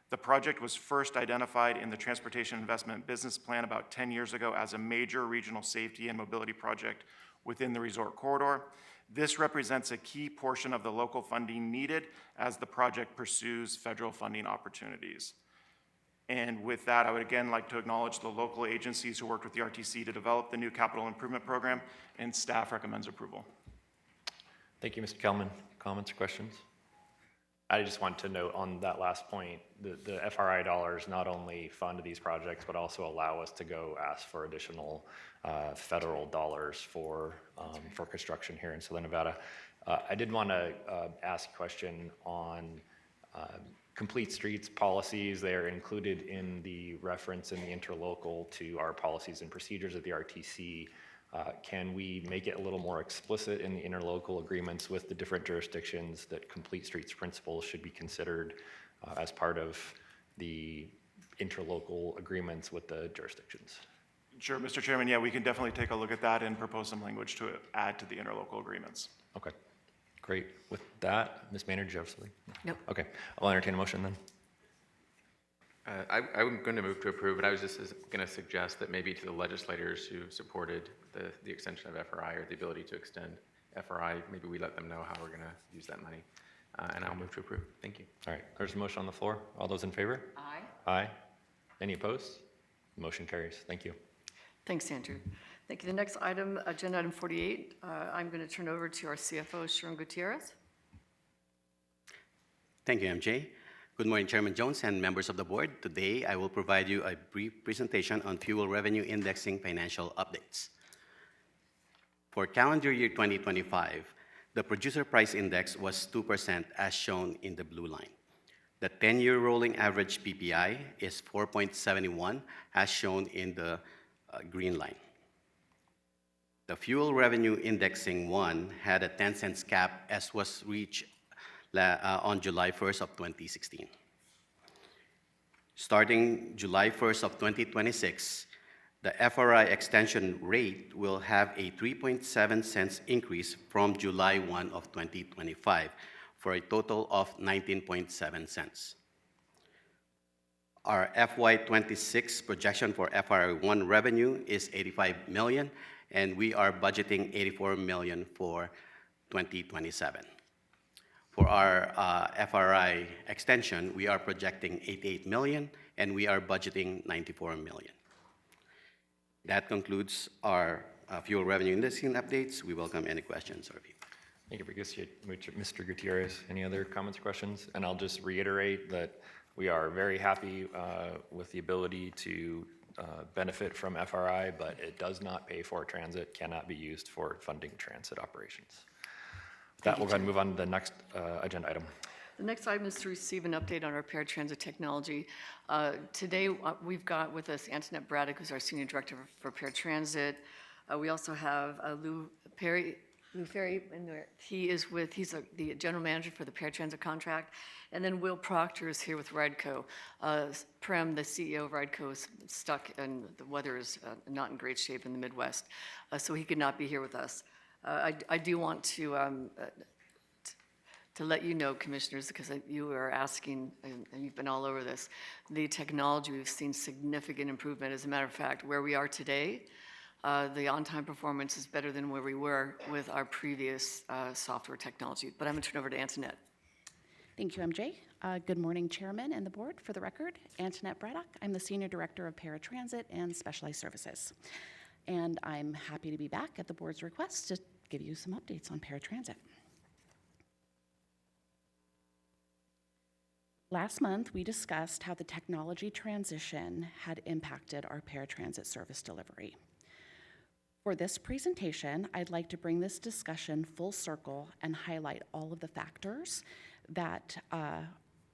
The project was first identified in the Transportation Investment Business Plan about 10 years ago as a major regional safety and mobility project within the resort corridor. This represents a key portion of the local funding needed as the project pursues federal funding opportunities. And with that, I would again like to acknowledge the local agencies who worked with the RTC to develop the new capital improvement program, and staff recommends approval. Thank you, Mr. Kelman. Comments or questions? I just want to note on that last point, the FRI dollars not only fund these projects, but also allow us to go ask for additional federal dollars for construction here in Southern Nevada. I did want to ask a question on complete streets policies. They are included in the reference in the interlocal to our policies and procedures at the RTC. Can we make it a little more explicit in the interlocal agreements with the different jurisdictions that complete streets principles should be considered as part of the interlocal agreements with the jurisdictions? Sure, Mr. Chairman, yeah, we can definitely take a look at that and propose some language to add to the interlocal agreements. Okay, great. With that, Ms. Maynard, do you have something? No. Okay, I'll entertain a motion then. I'm going to move to approve, but I was just going to suggest that maybe to the legislators who supported the extension of FRI or the ability to extend FRI, maybe we let them know how we're going to use that money. And I'll move to approve. Thank you. All right, there's a motion on the floor. All those in favor? Aye. Aye. Any opposed? Motion carries. Thank you. Thanks, Andrew. Thank you. The next item, agenda item 48, I'm going to turn over to our CFO, Sharon Gutierrez. Thank you, MJ. Good morning, Chairman Jones and members of the board. Today, I will provide you a brief presentation on fuel revenue indexing financial updates. For calendar year 2025, the producer price index was 2% as shown in the blue line. The 10-year rolling average PPI is 4.71 as shown in the green line. The fuel revenue indexing 1 had a 10 cents cap as was reached on July 1st of 2016. Starting July 1st of 2026, the FRI extension rate will have a 3.7 cents increase from July 1 of 2025 for a total of 19.7 cents. Our FY26 projection for FRI1 revenue is $85 million, and we are budgeting $84 million for 2027. For our FRI extension, we are projecting $88 million, and we are budgeting $94 million. That concludes our fuel revenue indexing updates. We welcome any questions or views. Thank you, Mr. Gutierrez. Any other comments or questions? And I'll just reiterate that we are very happy with the ability to benefit from FRI, but it does not pay for transit, cannot be used for funding transit operations. With that, we'll go ahead and move on to the next agenda item. The next item is to receive an update on our paratransit technology. Today, we've got with us Antoinette Braddock, who's our Senior Director for Paratransit. We also have Lou Ferry in there. He's the General Manager for the paratransit contract. And then Will Proctor is here with Rideco. Prem, the CEO of Rideco, is stuck and the weather is not in great shape in the Midwest, so he could not be here with us. I do want to let you know, commissioners, because you are asking, and you've been all over this, the technology, we've seen significant improvement. As a matter of fact, where we are today, the on-time performance is better than where we were with our previous software technology. But I'm going to turn over to Antoinette. Thank you, MJ. Good morning, Chairman and the board. For the record, Antoinette Braddock. I'm the Senior Director of Paratransit and Specialized Services. and I'm happy to be back at the board's request to give you some updates on paratransit. Last month, we discussed how the technology transition had impacted our paratransit service delivery. For this presentation, I'd like to bring this discussion full circle and highlight all of the factors that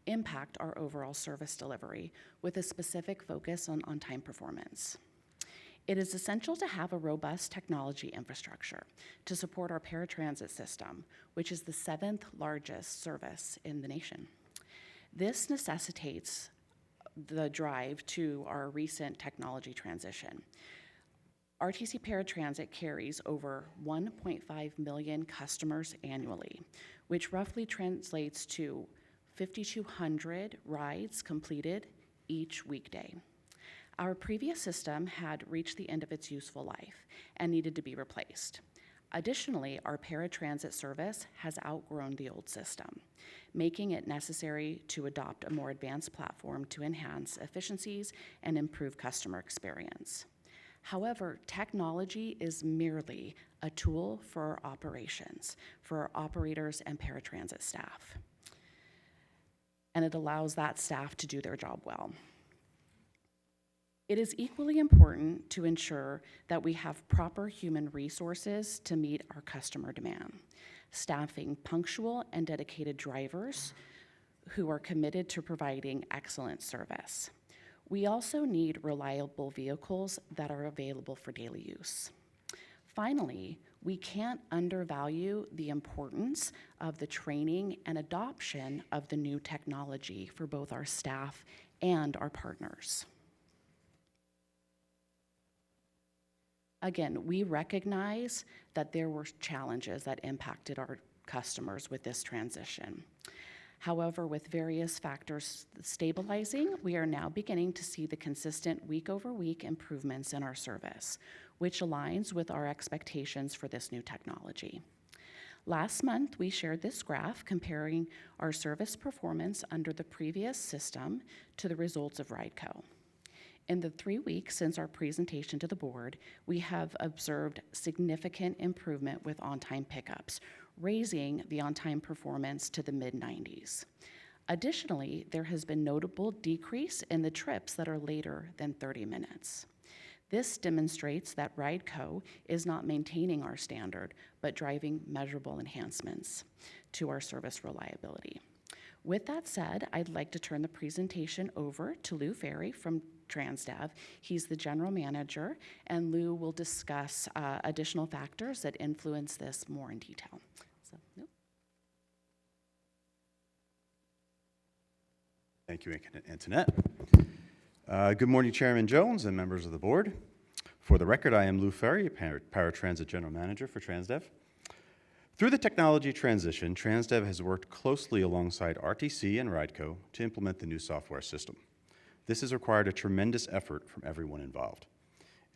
impact our overall service delivery, with a specific focus on on-time performance. It is essential to have a robust technology infrastructure to support our paratransit system, which is the 7th largest service in the nation. This necessitates the drive to our recent technology transition. RTC Paratransit carries over 1.5 million customers annually, which roughly translates to 5,200 rides completed each weekday. Our previous system had reached the end of its useful life and needed to be replaced. Additionally, our paratransit service has outgrown the old system, making it necessary to adopt a more advanced platform to enhance efficiencies and improve customer experience. However, technology is merely a tool for our operations, for our operators and paratransit staff, and it allows that staff to do their job well. It is equally important to ensure that we have proper human resources to meet our customer demand, staffing punctual and dedicated drivers who are committed to providing excellent service. We also need reliable vehicles that are available for daily use. Finally, we can't undervalue the importance of the training and adoption of the new technology for both our staff and our partners. Again, we recognize that there were challenges that impacted our customers with this transition. However, with various factors stabilizing, we are now beginning to see the consistent week-over-week improvements in our service, which aligns with our expectations for this new technology. Last month, we shared this graph comparing our service performance under the previous system to the results of RideCo. In the 3 weeks since our presentation to the board, we have observed significant improvement with on-time pickups, raising the on-time performance to the mid-90s. Additionally, there has been notable decrease in the trips that are later than 30 minutes. This demonstrates that RideCo is not maintaining our standard, but driving measurable enhancements to our service reliability. With that said, I'd like to turn the presentation over to Lou Ferry from TransDev. He's the general manager, and Lou will discuss additional factors that influence this more in detail. So, Lou. Thank you, Antoinette. Good morning, Chairman Jones and members of the board. For the record, I am Lou Ferry, Paratransit General Manager for TransDev. Through the technology transition, TransDev has worked closely alongside RTC and RideCo to implement the new software system. This has required a tremendous effort from everyone involved.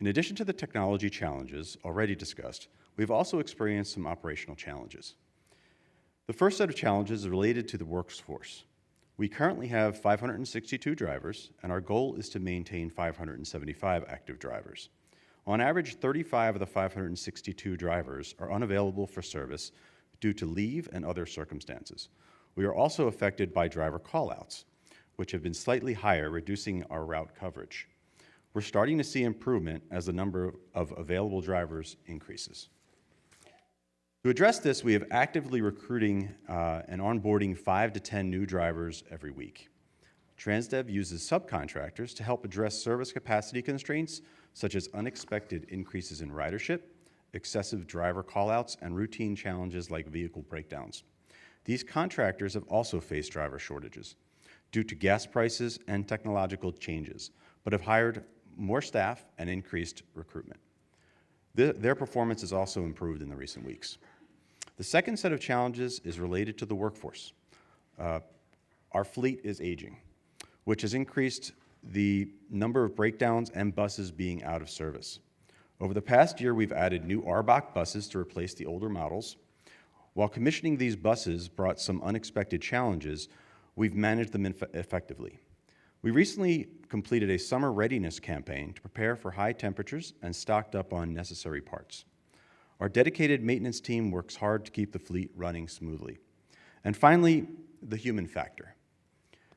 In addition to the technology challenges already discussed, we've also experienced some operational challenges. The first set of challenges is related to the workforce. We currently have 562 drivers, and our goal is to maintain 575 active drivers. On average, 35 of the 562 drivers are unavailable for service due to leave and other circumstances. We are also affected by driver callouts, which have been slightly higher, reducing our route coverage. We're starting to see improvement as the number of available drivers increases. To address this, we have actively recruiting and onboarding 5 to 10 new drivers every week. TransDev uses subcontractors to help address service capacity constraints, such as unexpected increases in ridership, excessive driver callouts, and routine challenges like vehicle breakdowns. These contractors have also faced driver shortages due to gas prices and technological changes, but have hired more staff and increased recruitment. Their performance has also improved in the recent weeks. The second set of challenges is related to the workforce. Our fleet is aging, which has increased the number of breakdowns and buses being out of service. Over the past year, we've added new RBOC buses to replace the older models. While commissioning these buses brought some unexpected challenges, we've managed them effectively. We recently completed a summer readiness campaign to prepare for high temperatures and stocked up on necessary parts. Our dedicated maintenance team works hard to keep the fleet running smoothly. And finally, the human factor.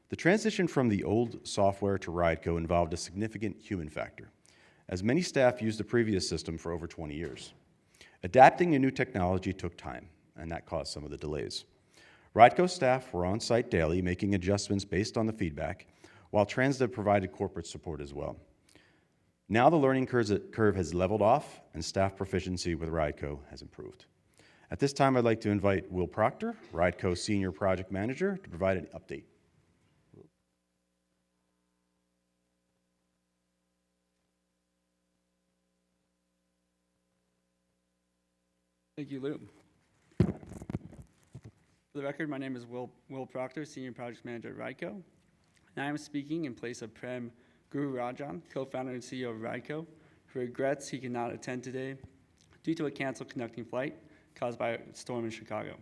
The transition from the old software to RideCo involved a significant human factor, as many staff used the previous system for over 20 years. Adapting a new technology took time, and that caused some of the delays. RideCo staff were on site daily, making adjustments based on the feedback, while Transdev provided corporate support as well. Now the learning curve has leveled off, and staff proficiency with RideCo has improved. At this time, I'd like to invite Will Proctor, RideCo Senior Project Manager, to provide an update. Thank you, Lou. For the record, my name is Will Proctor, Senior Project Manager at RideCo, and I am speaking in place of Prem Gururajan, co-founder and CEO of RideCo, who regrets he cannot attend today due to a canceled connecting flight caused by a storm in Chicago.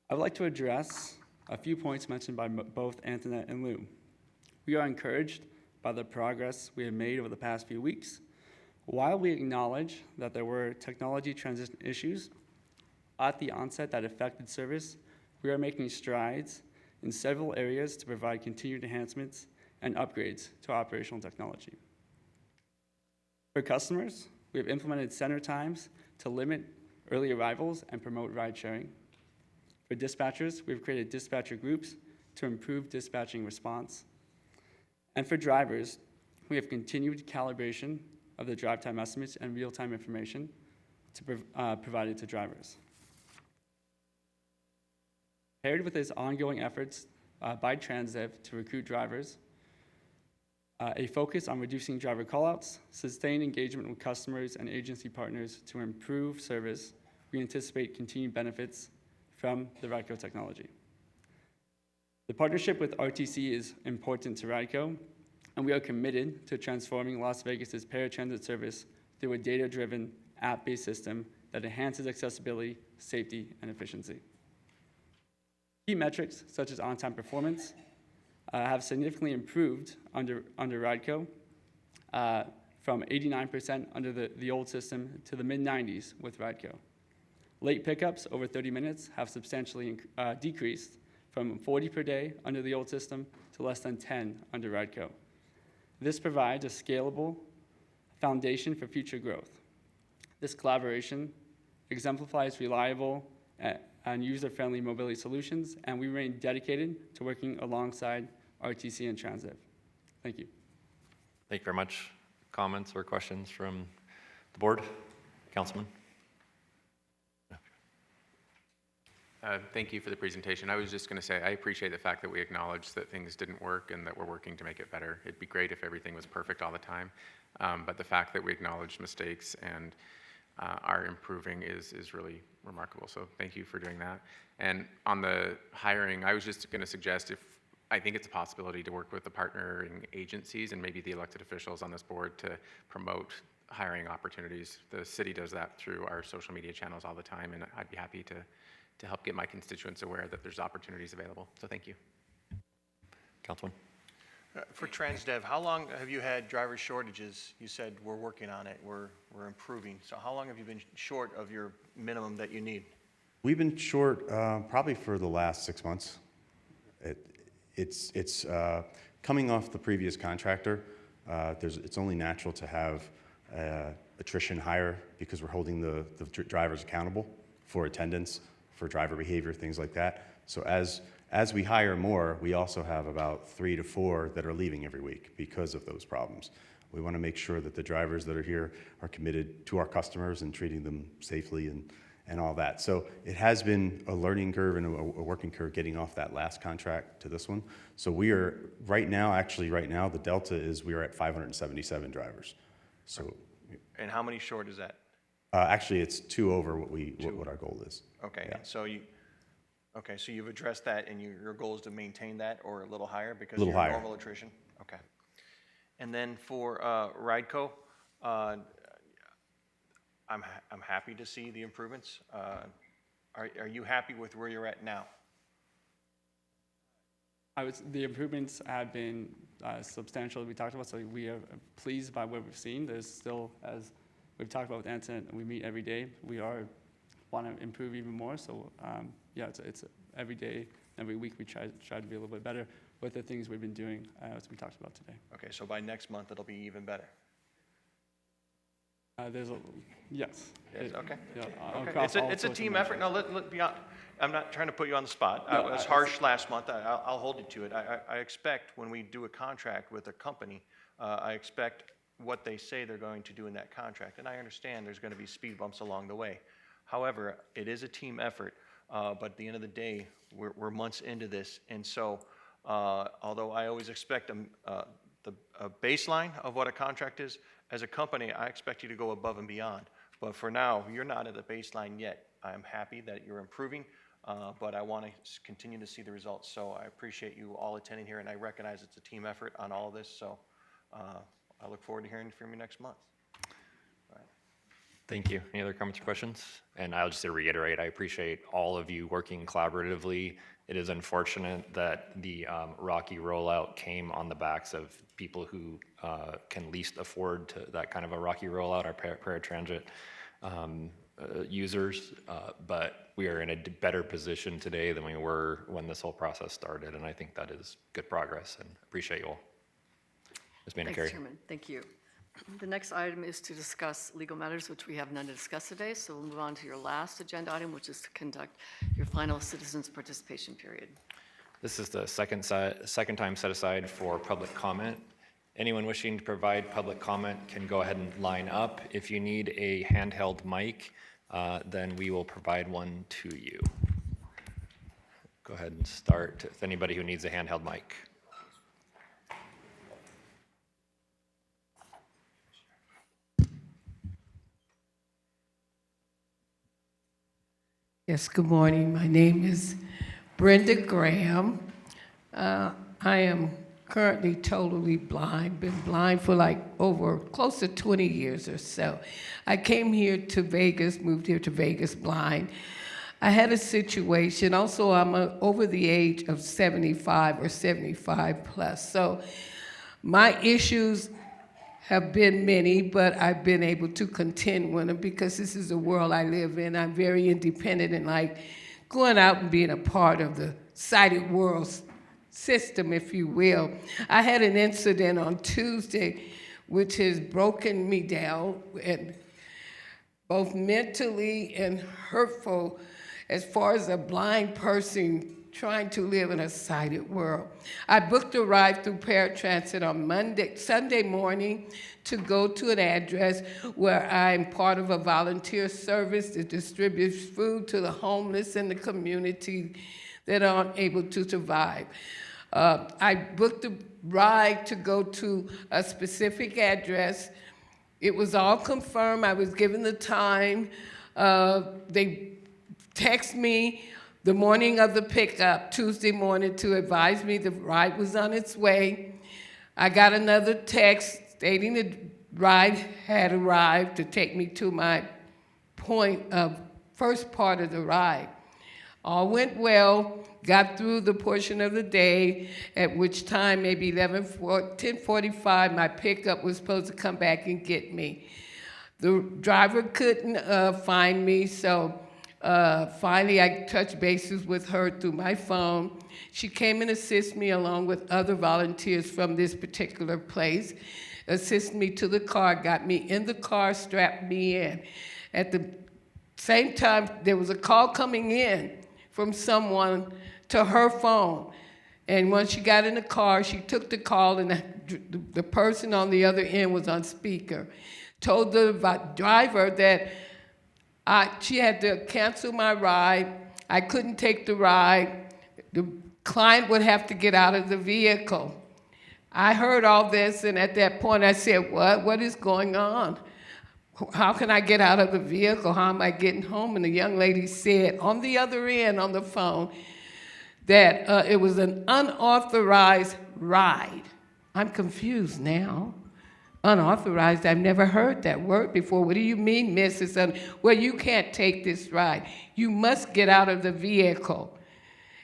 I would like to address a few points mentioned by both Antoinette and Lou. We are encouraged by the progress we have made over the past few weeks. While we acknowledge that there were technology transition issues at the onset that affected service, we are making strides in several areas to provide continued enhancements and upgrades to operational technology. For customers, we have implemented center times to limit early arrivals and promote ride sharing. For dispatchers, we've created dispatcher groups to improve dispatching response. And for drivers, we have continued calibration of the drive time estimates and real-time information provided to drivers. Paired with these ongoing efforts by Transdev to recruit drivers, a focus on reducing driver callouts, sustained engagement with customers and agency partners to improve service, we anticipate continued benefits from the RideCo technology. The partnership with RTC is important to RideCo, and we are committed to transforming Las Vegas's paratransit service through a data-driven, app-based system that enhances accessibility, safety, and efficiency. Key metrics, such as on-time performance, have significantly improved under RideCo, from 89% under the old system to the mid-90s with RideCo. Late pickups over 30 minutes have substantially decreased from 40 per day under the old system to less than 10 under RideCo. This provides a scalable foundation for future growth. This collaboration exemplifies reliable and user-friendly mobility solutions, and we remain dedicated to working alongside RTC and Transdev. Thank you. Thank you very much. Comments or questions from the board? Councilman? Thank you for the presentation. I was just going to say I appreciate the fact that we acknowledge that things didn't work and that we're working to make it better. It'd be great if everything was perfect all the time, but the fact that we acknowledge mistakes and are improving is really remarkable. So thank you for doing that. And on the hiring, I was just going to suggest I think it's a possibility to work with the partnering agencies and maybe the elected officials on this board to promote hiring opportunities. The city does that through our social media channels all the time, and I'd be happy to help get my constituents aware that there's opportunities available. So thank you. Councilman? For Transdev, how long have you had driver shortages? You said we're working on it, we're improving. So how long have you been short of your minimum that you need? We've been short probably for the last 6 months. It's coming off the previous contractor. It's only natural to have attrition higher because we're holding the drivers accountable for attendance, for driver behavior, things like that. So as we hire more, we also have about 3 to 4 that are leaving every week because of those problems. We want to make sure that the drivers that are here are committed to our customers and treating them safely and all that. So it has been a learning curve and a working curve getting off that last contract to this one. So we are right now, the delta is we are at 577 drivers. So. And how many short is that? Actually, it's 2 over what our goal is. Okay, Yeah. So you've addressed that, and your goal is to maintain that or a little higher because of your normal attrition? Okay. And then for RideCo, I'm happy to see the improvements. Are you happy with where you're at now? The improvements have been substantial, we talked about, so we are pleased by what we've seen. There's still, as we've talked about with Anson, we meet every day. We want to improve even more, so yeah, it's every day, every week we try to be a little bit better with the things we've been doing, as we talked about today. Okay, so by next month, it'll be even better. Yes. Yes, okay. Yeah, Okay. It's a team effort. No, let be honest. I'm not trying to put you on the spot. I was harsh last month. I'll hold you to it. I expect when we do a contract with a company, I expect what they say they're going to do in that contract. And I understand there's going to be speed bumps along the way. However, it is a team effort. But at the end of the day, we're months into this. And so, although I always expect a baseline of what a contract is, as a company, I expect you to go above and beyond. But for now, you're not at the baseline yet. I'm happy that you're improving, but I want to continue to see the results. So I appreciate you all attending here, and I recognize it's a team effort on all of this. So I look forward to hearing from you next month. All right. Thank you. Any other comments or questions? And I'll just reiterate, I appreciate all of you working collaboratively. It is unfortunate that the rocky rollout came on the backs of people who can least afford that kind of a rocky rollout, our paratransit users. But we are in a better position today than we were when this whole process started, and I think that is good progress, and appreciate you all. Ms. Maynard Carey. Thanks, Chairman. Thank you. The next item is to discuss legal matters, which we have none to discuss today, so we'll move on to your last agenda item, which is to conduct your final citizens participation period. This is the second time set aside for public comment. Anyone wishing to provide public comment can go ahead and line up. If you need a handheld mic, then we will provide one to you. Go ahead and start with anybody who needs a handheld mic. Yes, good morning. My name is Brenda Graham. I am currently totally blind, been blind for like over close to 20 years or so. I came here to Vegas, moved here to Vegas blind. I had a situation, also I'm over the age of 75 or 75 plus. So my issues have been many, but I've been able to contend with them because this is the world I live in. I'm very independent and like going out and being a part of the sighted world system, if you will. I had an incident on Tuesday which has broken me down, and both mentally and hurtful as far as a blind person trying to live in a sighted world. I booked a ride through paratransit on Sunday morning to go to an address where I'm part of a volunteer service that distributes food to the homeless in the community that aren't able to survive. I booked a ride to go to a specific address. It was all confirmed. I was given the time. They text me the morning of the pickup, Tuesday morning, to advise me the ride was on its way. I got another text stating the ride had arrived to take me to my point of first part of the ride. All went well, got through the portion of the day, at which time maybe 10:45, my pickup was supposed to come back and get me. The driver couldn't find me, so finally I touched bases with her through my phone. She came and assisted me along with other volunteers from this particular place, assisted me to the car, got me in the car, strapped me in. At the same time, there was a call coming in from someone to her phone. And once she got in the car, she took the call, and the person on the other end was on speaker. Told the driver that she had to cancel my ride. I couldn't take the ride. The client would have to get out of the vehicle. I heard all this, and at that point I said, what is going on? How can I get out of the vehicle? How am I getting home? And the young lady said on the other end on the phone that it was an unauthorized ride. I'm confused now. Unauthorized, I've never heard that word before. What do you mean, Mrs. Well, you can't take this ride. You must get out of the vehicle.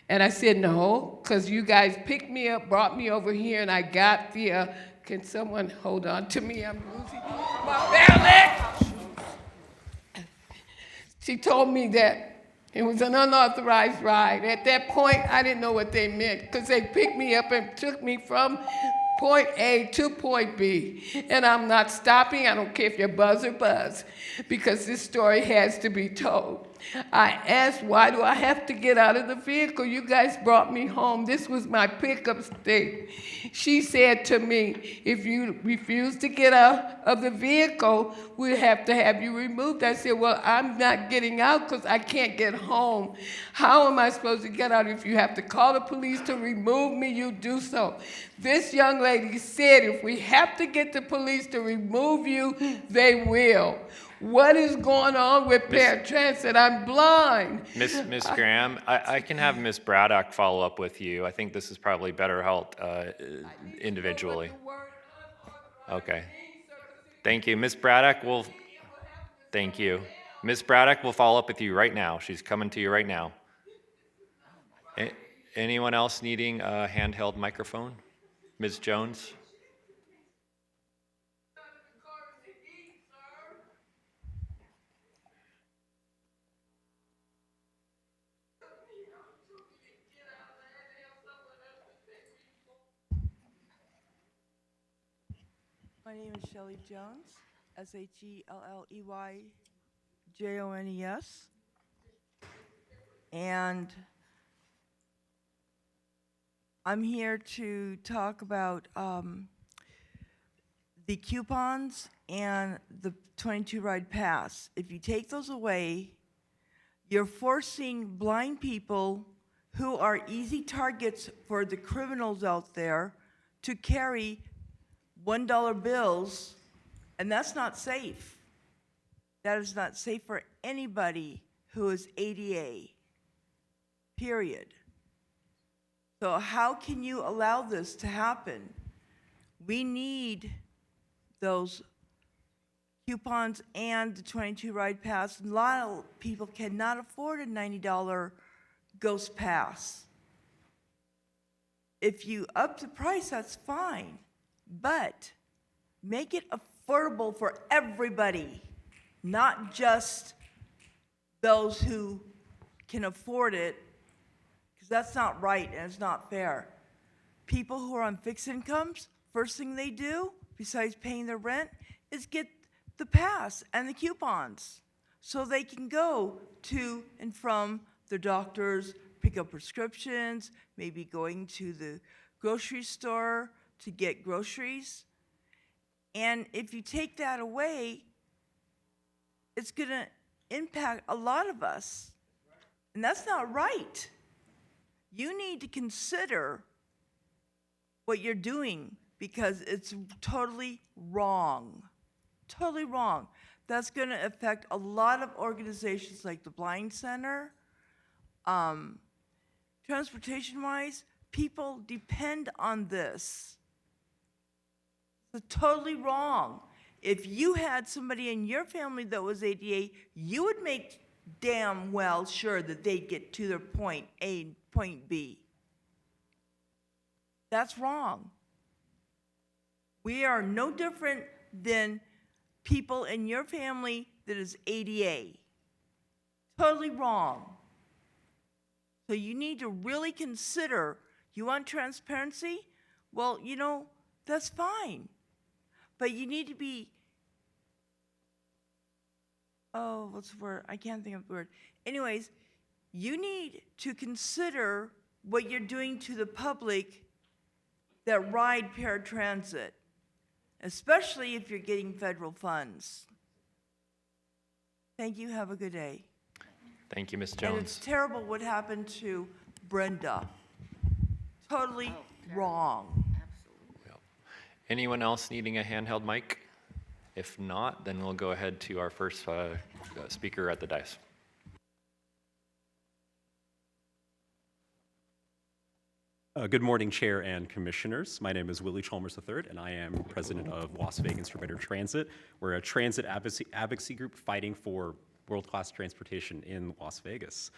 And I said, no, because you guys picked me up, brought me over here, and I got the, can someone hold on to me? I'm losing my balance. She told me that it was an unauthorized ride. At that point, I didn't know what they meant, because they picked me up and took me from point A to point B. And I'm not stopping. I don't care if you buzz or buzz, because this story has to be told. I asked, why do I have to get out of the vehicle? You guys brought me home. This was my pickup state. She said to me, if you refuse to get out of the vehicle, we'll have to have you removed. I said, well, I'm not getting out because I can't get home. How am I supposed to get out? If you have to call the police to remove me, you do so. This young lady said, if we have to get the police to remove you, they will. What is going on with paratransit? I'm blind. Miss Graham, I can have Miss Braddock follow up with you. I think this is probably better held individually. Okay. Thank you. Miss Braddock will, thank you. Miss Braddock will follow up with you right now. She's coming to you right now. Anyone else needing a handheld microphone? Ms. Jones? My name is Shelley Jones, SHELLEYJONES. And I'm here to talk about the coupons and the 22 ride pass. If you take those away, you're forcing blind people who are easy targets for the criminals out there to carry $1 bills, and that's not safe. That is not safe for anybody who is ADA, period. So how can you allow this to happen? We need those coupons and the 22 ride pass. A lot of people cannot afford a $90 ghost pass. If you up the price, that's fine, but make it affordable for everybody, not just those who can afford it, because that's not right and it's not fair. People who are on fixed incomes, first thing they do, besides paying their rent, is get the pass and the coupons so they can go to and from their doctors, pick up prescriptions, maybe going to the grocery store to get groceries. And if you take that away, it's going to impact a lot of us. And that's not right. You need to consider what you're doing because it's totally wrong. Totally wrong. That's going to affect a lot of organizations like the Blind Center. Transportation-wise, people depend on this. It's totally wrong. If you had somebody in your family that was ADA, you would make damn well sure that they'd get to their point A, point B. That's wrong. We are no different than people in your family that is ADA. Totally wrong. So you need to really consider, you want transparency? Well, you know, that's fine. But you need to be, oh, what's the word? I can't think of the word. Anyways, you need to consider what you're doing to the public that ride paratransit, especially if you're getting federal funds. Thank you. Have a good day. Thank you, Ms. And Jones. it's terrible what happened to Brenda. Totally wrong. Anyone else needing a handheld mic? If not, then we'll go ahead to our first speaker at the dais. Good morning, Chair and Commissioners. My name is Willie Chalmers III, and I am president of Las Vegas for Better Transit. We're a transit advocacy group fighting for world-class transportation in Las Vegas.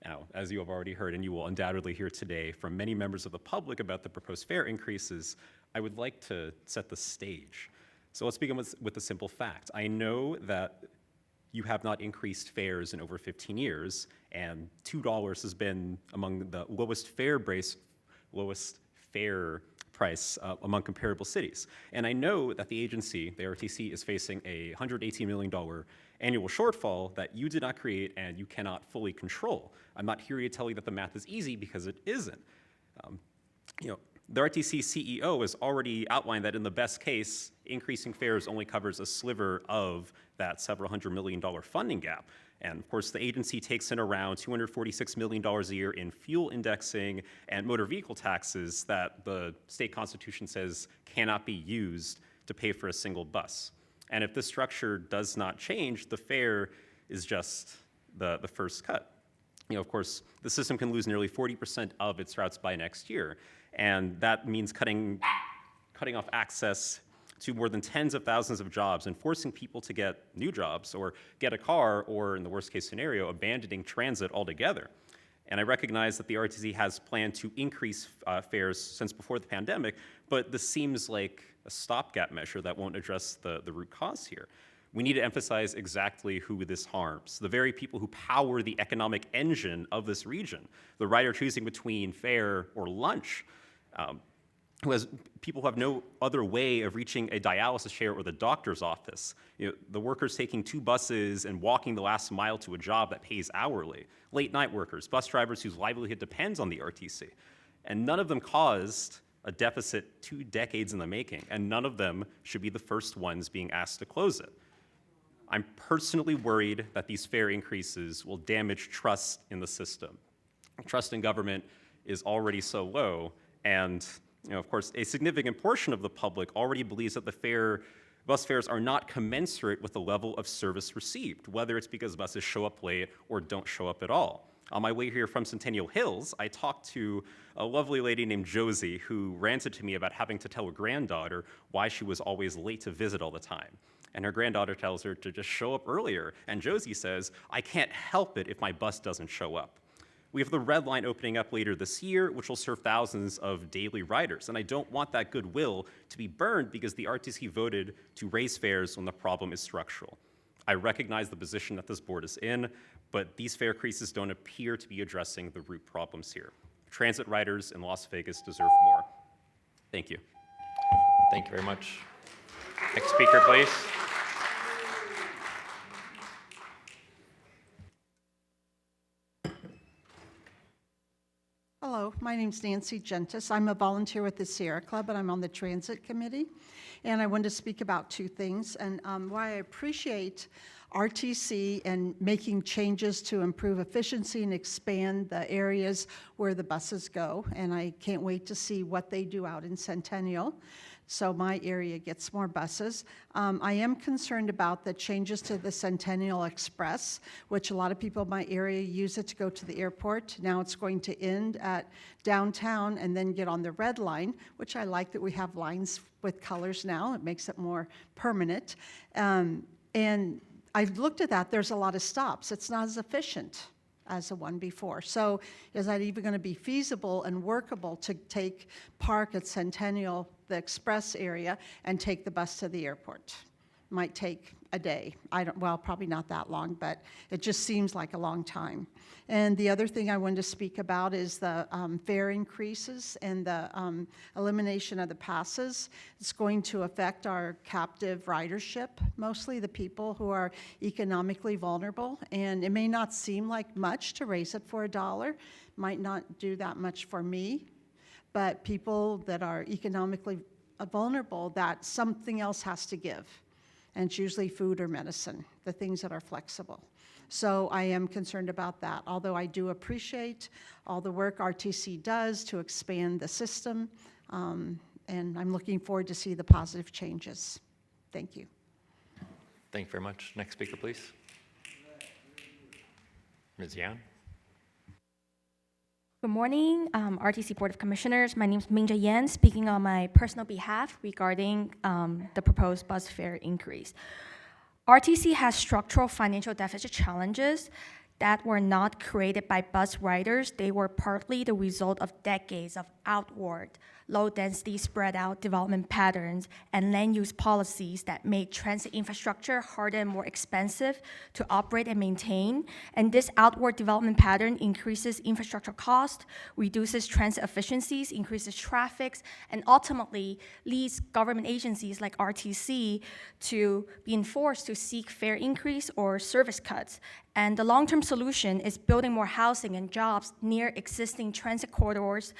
Now, as you have already heard, and you will undoubtedly hear today from many members of the public about the proposed fare increases, I would like to set the stage. So let's begin with a simple fact. I know that you have not increased fares in over 15 years, and $2 has been among the lowest fare price among comparable cities. And I know that the agency, the RTC, is facing a $118 million annual shortfall that you did not create and you cannot fully control. I'm not here to tell you that the math is easy, because it isn't. The RTC CEO has already outlined that in the best case, increasing fares only covers a sliver of that several $100 million funding gap. And of course, the agency takes in around $246 million a year in fuel indexing and motor vehicle taxes that the state constitution says cannot be used to pay for a single bus. And if this structure does not change, the fare is just the first cut. Of course, the system can lose nearly 40% of its routes by next year. And that means cutting off access to more than tens of thousands of jobs and forcing people to get new jobs or get a car, or in the worst case scenario, abandoning transit altogether. And I recognize that the RTC has planned to increase fares since before the pandemic, but this seems like a stopgap measure that won't address the root cause here. We need to emphasize exactly who this harms: the very people who power the economic engine of this region, the rider choosing between fare or lunch, people who have no other way of reaching a dialysis chair or the doctor's office, the workers taking 2 buses and walking the last mile to a job that pays hourly, late night workers, bus drivers whose livelihood depends on the RTC. And none of them caused a deficit 2 decades in the making, and none of them should be the first ones being asked to close it. I'm personally worried that these fare increases will damage trust in the system. Trust in government is already so low, and of course, a significant portion of the public already believes that bus fares are not commensurate with the level of service received, whether it's because buses show up late or don't show up at all. On my way here from Centennial Hills, I talked to a lovely lady named Josie who ranted to me about having to tell her granddaughter why she was always late to visit all the time. And her granddaughter tells her to just show up earlier. And Josie says, "I can't help it if my bus doesn't show up." We have the Red Line opening up later this year, which will serve thousands of daily riders. And I don't want that goodwill to be burned because the RTC voted to raise fares when the problem is structural. I recognize the position that this board is in, but these fare increases don't appear to be addressing the root problems here. Transit riders in Las Vegas deserve more. Thank you. Thank you very much. Next speaker, please. Hello, my name's Nancy Gentis. I'm a volunteer with the Sierra Club, and I'm on the Transit Committee. And I wanted to speak about 2 things, and why I appreciate RTC and making changes to improve efficiency and expand the areas where the buses go. And I can't wait to see what they do out in Centennial, so my area gets more buses. I am concerned about the changes to the Centennial Express, which a lot of people in my area use it to go to the airport. Now it's going to end at downtown and then get on the Red Line, which I like that we have lines with colors now. It makes it more permanent. And I've looked at that. There's a lot of stops. It's not as efficient as the one before. So is that even going to be feasible and workable to park at Centennial, the express area, and take the bus to the airport? Might take a day. Probably not that long, but it just seems like a long time. And the other thing I wanted to speak about is the fare increases and the elimination of the passes. It's going to affect our captive ridership, mostly the people who are economically vulnerable. And it may not seem like much to raise it for $1, might not do that much for me, but people that are economically vulnerable, that something else has to give. And it's usually food or medicine, the things that are flexible. So I am concerned about that, although I do appreciate all the work RTC does to expand the system, and I'm looking forward to see the positive changes. Thank you. Thank you very much. Next speaker, please. Ms. Yan. Good morning, RTC Board of Commissioners. My name is Mingja Yan, speaking on my personal behalf regarding the proposed bus fare increase. RTC has structural financial deficit challenges. that were not created by bus riders. They were partly the result of decades of outward, low-density, spread-out development patterns and land use policies that made transit infrastructure harder and more expensive to operate and maintain. And this outward development pattern increases infrastructure cost, reduces transit efficiencies, increases traffic, and ultimately leads government agencies like RTC to being forced to seek fare increase or service cuts. And the long-term solution is building more housing and jobs near existing transit corridors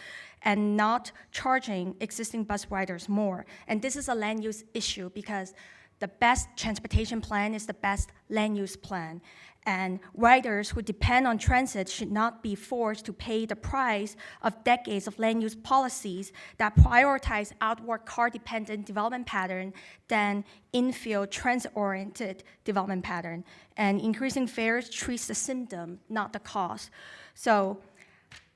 and not charging existing bus riders more. And this is a land use issue because the best transportation plan is the best land use plan. And riders who depend on transit should not be forced to pay the price of decades of land use policies that prioritize outward car-dependent development pattern than infield transit-oriented development pattern. And increasing fares treats the symptom, not the cause. So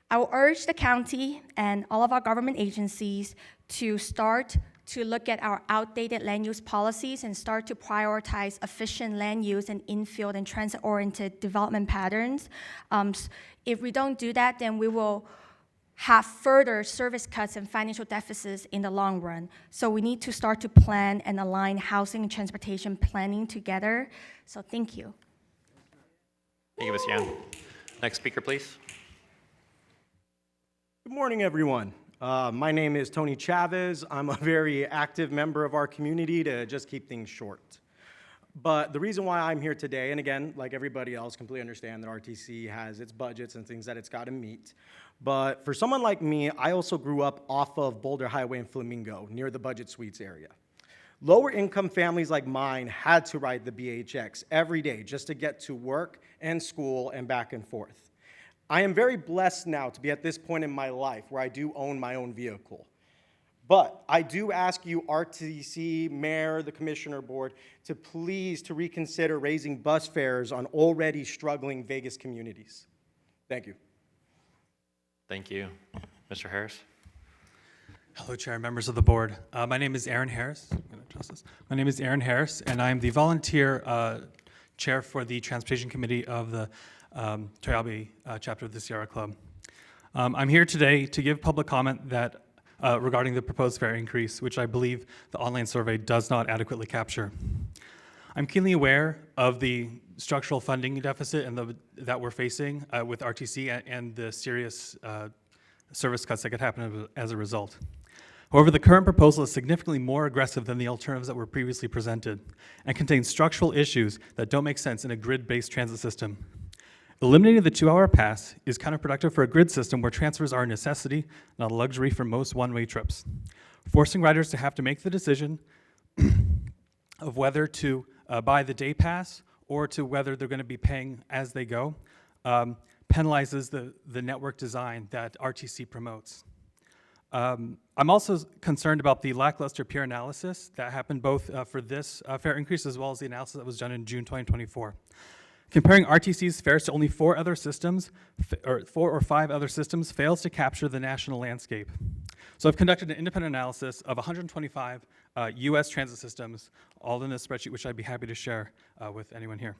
I will urge the county and all of our government agencies to start to look at our outdated land use policies and start to prioritize efficient land use and infield and transit-oriented development patterns. If we don't do that, then we will have further service cuts and financial deficits in the long run. So we need to start to plan and align housing and transportation planning together. So thank you. Thank you, Ms. Yan. Next speaker, please. Good morning, everyone. My name is Tony Chavez. I'm a very active member of our community, to just keep things short. But the reason why I'm here today, and again, like everybody else, completely understand that RTC has its budgets and things that it's got to meet. But for someone like me, I also grew up off of Boulder Highway in Flamingo, near the Budget Suites area. Lower income families like mine had to ride the BHX every day just to get to work and school and back and forth. I am very blessed now to be at this point in my life where I do own my own vehicle. But I do ask you, RTC, Mayor, the Commissioner Board, to please to reconsider raising bus fares on already struggling Vegas communities. Thank you. Thank you. Mr. Harris? Hello, Chair, members of the board. My name is Aaron Harris. I'm going to adjust this. My name is Aaron Harris, and I'm the volunteer chair for the Transportation Committee of the Toyabe chapter of the Sierra Club. I'm here today to give public comment that regarding the proposed fare increase, which I believe the online survey does not adequately capture. I'm keenly aware of the structural funding deficit and that we're facing with RTC and the serious service cuts that could happen as a result. However, the current proposal is significantly more aggressive than the alternatives that were previously presented and contains structural issues that don't make sense in a grid-based transit system. Eliminating the 2-hour pass is counterproductive for a grid system where transfers are a necessity, not a luxury for most one-way trips. Forcing riders to have to make the decision of whether to buy the day pass or to whether they're going to be paying as they go penalizes the network design that RTC promotes. I'm also concerned about the lackluster peer analysis that happened both for this fare increase as well as the analysis that was done in June 2024. Comparing RTC's fares to only 4 other systems, or 4 or 5 other systems, fails to capture the national landscape. So I've conducted an independent analysis of 125 US transit systems, all in a spreadsheet which I'd be happy to share with anyone here,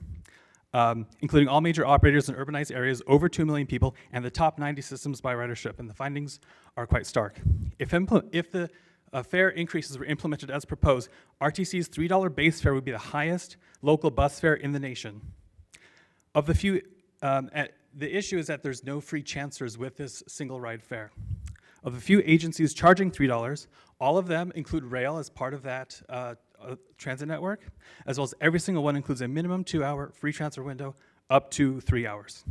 including all major operators in urbanized areas, over 2 million people, and the top 90 systems by ridership, and the findings are quite stark. If the fare increases were implemented as proposed, RTC's $3 base fare would be the highest local bus fare in the nation. Of the few, the issue is that there's no free chancers with this single ride fare. Of the few agencies charging $3, all of them include rail as part of that transit network, as well as every single one includes a minimum 2-hour free transfer window up to 3 hours.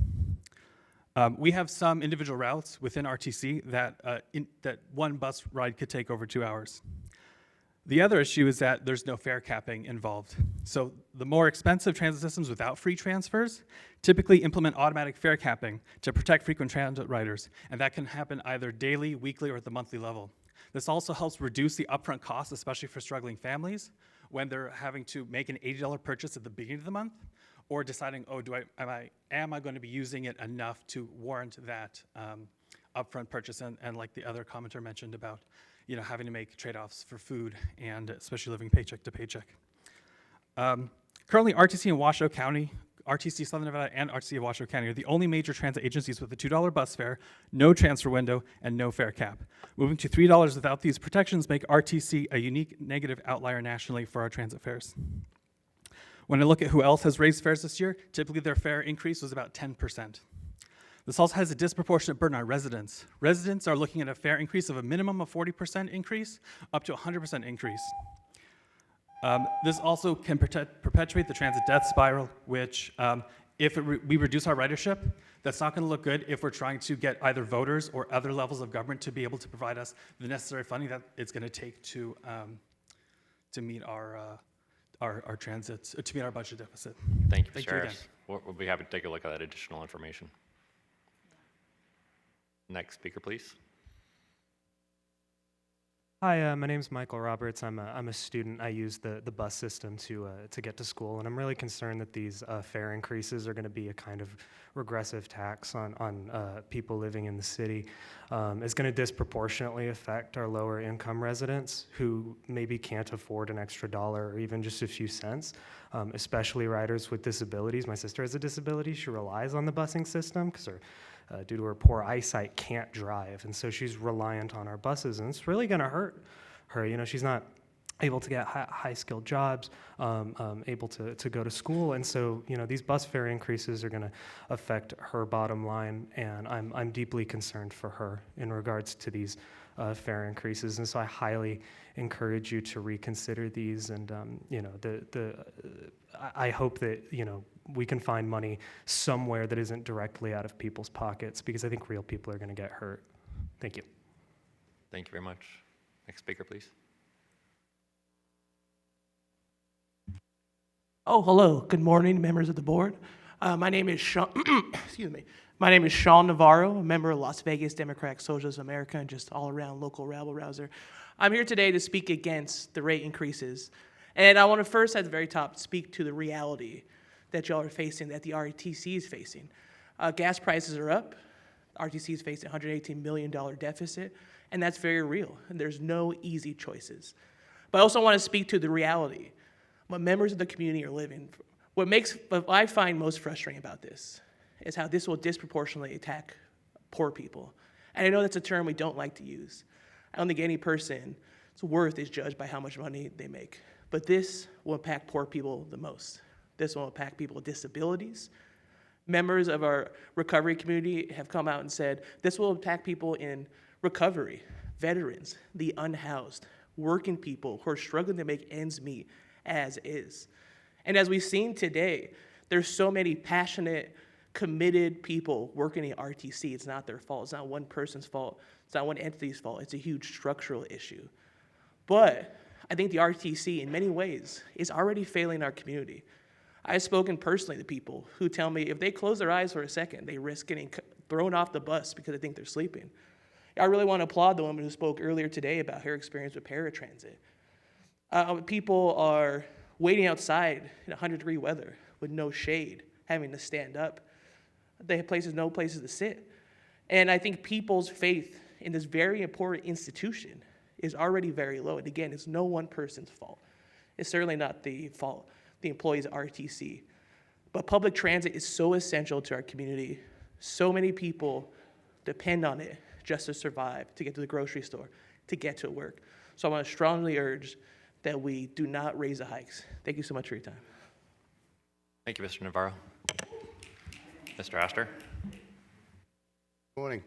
We have some individual routes within RTC that one bus ride could take over 2 hours. The other issue is that there's no fare capping involved. So the more expensive transit systems without free transfers typically implement automatic fare capping to protect frequent transit riders, and that can happen either daily, weekly, or at the monthly level. This also helps reduce the upfront costs, especially for struggling families, when they're having to make an $80 purchase at the beginning of the month, or deciding, oh, am I going to be using it enough to warrant that upfront purchase, and like the other commenter mentioned about having to make trade-offs for food and especially living paycheck to paycheck. Currently, RTC in Washoe County RTC Southern Nevada and RTC of Washoe County are the only major transit agencies with a $2 bus fare, no transfer window, and no fare cap. Moving to $3 without these protections make RTC a unique negative outlier nationally for our transit fares. When I look at who else has raised fares this year, typically their fare increase was about 10%. This also has a disproportionate burden on residents. Residents are looking at a fare increase of a minimum of 40% increase up to 100% increase. This also can perpetuate the transit death spiral, which if we reduce our ridership, that's not going to look good if we're trying to get either voters or other levels of government to be able to provide us the necessary funding that it's going to take to meet our transit, to meet our budget deficit. Thank you, Mr. Thank you again. Harris. We'll be happy to take a look at that additional information. Next speaker, please. Hi, my name is Michael Roberts. I'm a student. I use the bus system to get to school, and I'm really concerned that these fare increases are going to be a kind of regressive tax on people living in the city. It's going to disproportionately affect our lower income residents who maybe can't afford an extra dollar or even just a few cents, especially riders with disabilities. My sister has a disability. She relies on the busing system because due to her poor eyesight, can't drive. And so she's reliant on our buses, and it's really gonna hurt her. You know, she's not able to get high-skilled jobs, able to go to school. And so, you know, these bus fare increases are gonna affect her bottom line, and I'm deeply concerned for her in regards to these fare increases. And so I highly encourage you to reconsider these, and, you know, I hope that, you know, we can find money somewhere that isn't directly out of people's pockets, because I think real people are going to get hurt. Thank you. Thank you very much. Next speaker, please. Oh, hello. Good morning, members of the board. My name is Sean. Excuse me. My name is Sean Navarro, a member of Las Vegas Democratic Socialists of America, and just all-around local rabble-rouser. I'm here today to speak against the rate increases, and I want to first, at the very top, speak to the reality that y'all are facing, that the RTC is facing. Gas prices are up. RTC is facing a $118 million deficit, and that's very real, and there's no easy choices. But I also want to speak to the reality, what members of the community are living. What I find most frustrating about this is how this will disproportionately attack poor people. And I know that's a term we don't like to use. I don't think any person's worth is judged by how much money they make. But this will impact poor people the most. This will impact people with disabilities. Members of our recovery community have come out and said this will impact people in recovery, veterans, the unhoused, working people who are struggling to make ends meet as is. And as we've seen today, there's so many passionate, committed people working in RTC. It's not their fault. It's not one person's fault. It's not one entity's fault. It's a huge structural issue. But I think the RTC, in many ways, is already failing our community. I've spoken personally to people who tell me if they close their eyes for a second, they risk getting thrown off the bus because they think they're sleeping. I really want to applaud the woman who spoke earlier today about her experience with paratransit. People are waiting outside in 100-degree weather with no shade, having to stand up. They have no places to sit. And I think people's faith in this very important institution is already very low. And again, it's no one person's fault. It's certainly not the fault the employees at RTC. But public transit is so essential to our community. So many people depend on it just to survive, to get to the grocery store, to get to work. So I want to strongly urge that we do not raise the hikes. Thank you so much for your time. Thank you, Mr. Navarro. Mr. Astor. Morning.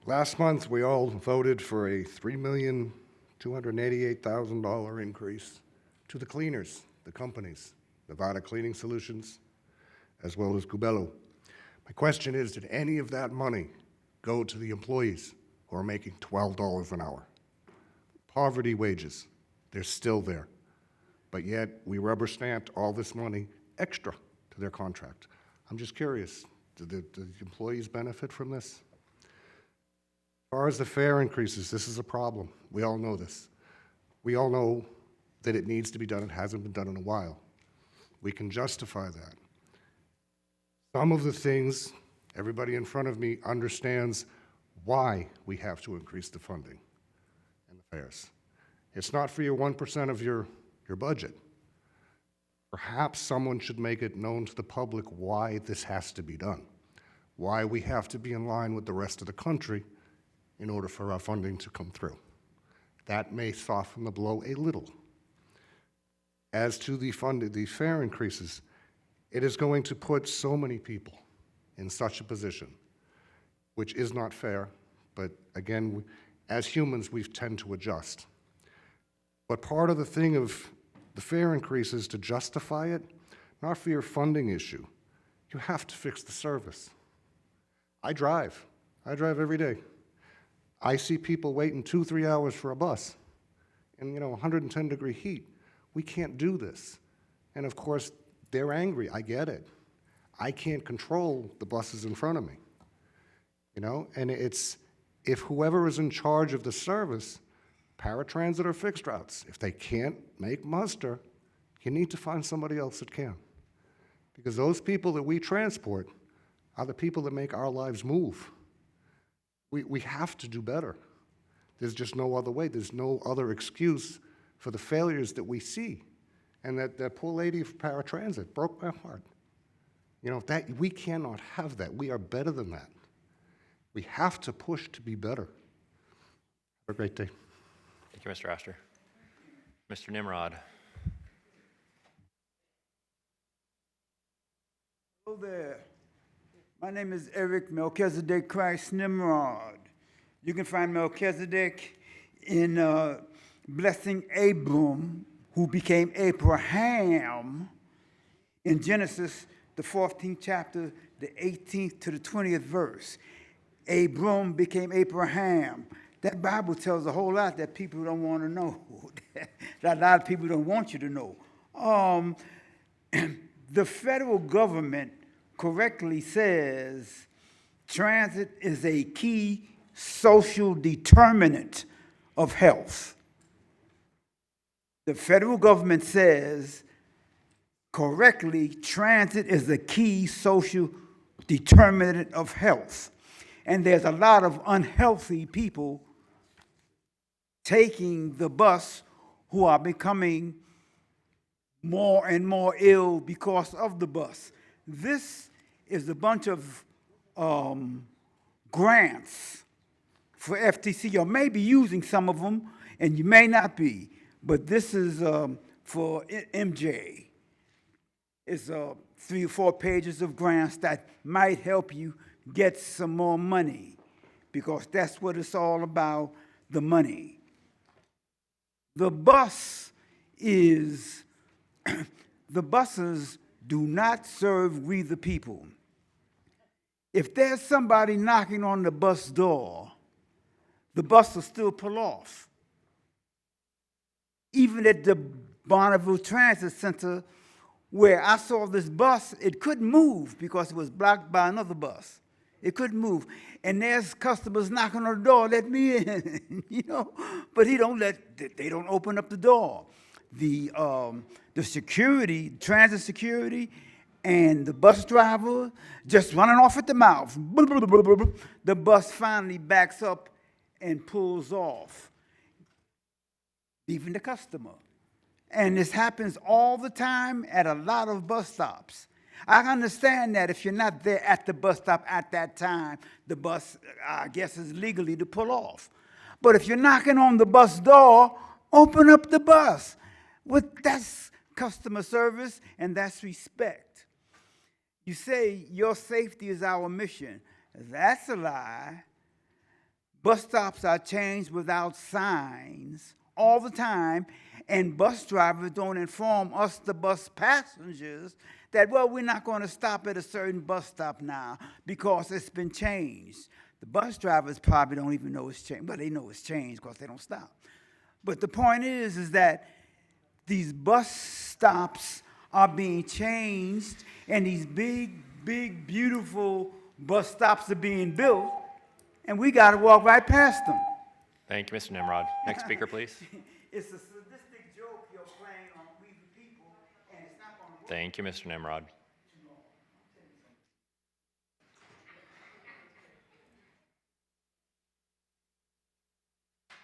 Last month, we all voted for a $3,288,000 increase to the cleaners, the companies, Nevada Cleaning Solutions, as well as Gubello. My question is, did any of that money go to the employees who are making $12 an hour? Poverty wages, they're still there. But yet, we rubber stamped all this money extra to their contract. I'm just curious, do the employees benefit from this? As far as the fare increases, this is a problem. We all know this. We all know that it needs to be done. It hasn't been done in a while. We can justify that. Some of the things, everybody in front of me understands why we have to increase the funding and the fares. It's not for your 1% of your budget. Perhaps someone should make it known to the public why this has to be done, why we have to be in line with the rest of the country in order for our funding to come through. That may soften the blow a little. As to the fare increases, it is going to put so many people in such a position, which is not fair, but again, as humans, we tend to adjust. But part of the thing of the fare increases, to justify it, not for your funding issue, you have to fix the service. I drive every day. I see people waiting 2-3 hours for a bus in 110-degree heat. We can't do this. And of course, they're angry, I get it. I can't control the buses in front of me. And it's, if whoever is in charge of the service, paratransit or fixed routes, if they can't make muster, you need to find somebody else that can. Because those people that we transport are the people that make our lives move. We have to do better. There's just no other way. There's no other excuse for the failures that we see. And that poor lady for paratransit broke my heart. We cannot have that. We are better than that. We have to push to be better. Have a great day. Thank you, Mr. Astor. Mr. Nimrod. Hello there. My name is Eric Melchizedek Christ Nimrod. You can find Melchizedek in blessing Abram, who became Abraham, in Genesis, the 14th chapter, the 18th to the 20th verse. Abram became Abraham. That Bible tells a whole lot that people don't want to know, that a lot of people don't want you to know. The federal government correctly says transit is a key social determinant of health. The federal government says correctly transit is a key social determinant of health. And there's a lot of unhealthy people taking the bus who are becoming more and more ill because of the bus. This is a bunch of grants for FTC. You may be using some of them, and you may not be, but this is for MJ. It's 3 or 4 pages of grants that might help you get some more money, because that's what it's all about, the money. The bus is, the buses do not serve we the people. If there's somebody knocking on the bus door, the bus will still pull off. Even at the Bonneville Transit Center, where I saw this bus, it couldn't move because it was blocked by another bus. It couldn't move. And there's customers knocking on the door, let me in, but they don't open up the door. The security, transit security, and the bus driver just running off at the mouth. The bus finally backs up and pulls off, leaving the customer. And this happens all the time at a lot of bus stops. I understand that if you're not there at the bus stop at that time, the bus, I guess, is legally to pull off. But if you're knocking on the bus door, open up the bus. That's customer service, and that's respect. You say your safety is our mission. That's a lie. Bus stops are changed without signs all the time, and bus drivers don't inform us, the bus passengers, that, well, we're not going to stop at a certain bus stop now because it's been changed. The bus drivers probably don't even know it's changed. Well, they know it's changed because they don't stop. But the point is that these bus stops are being changed, and these big, big, beautiful bus stops are being built, and we got to walk right past them. Thank you, Mr. Nimrod. Next speaker, please. It's a sadistic joke you're playing on we the people, and it's not going to work. Thank you, Mr. Nimrod.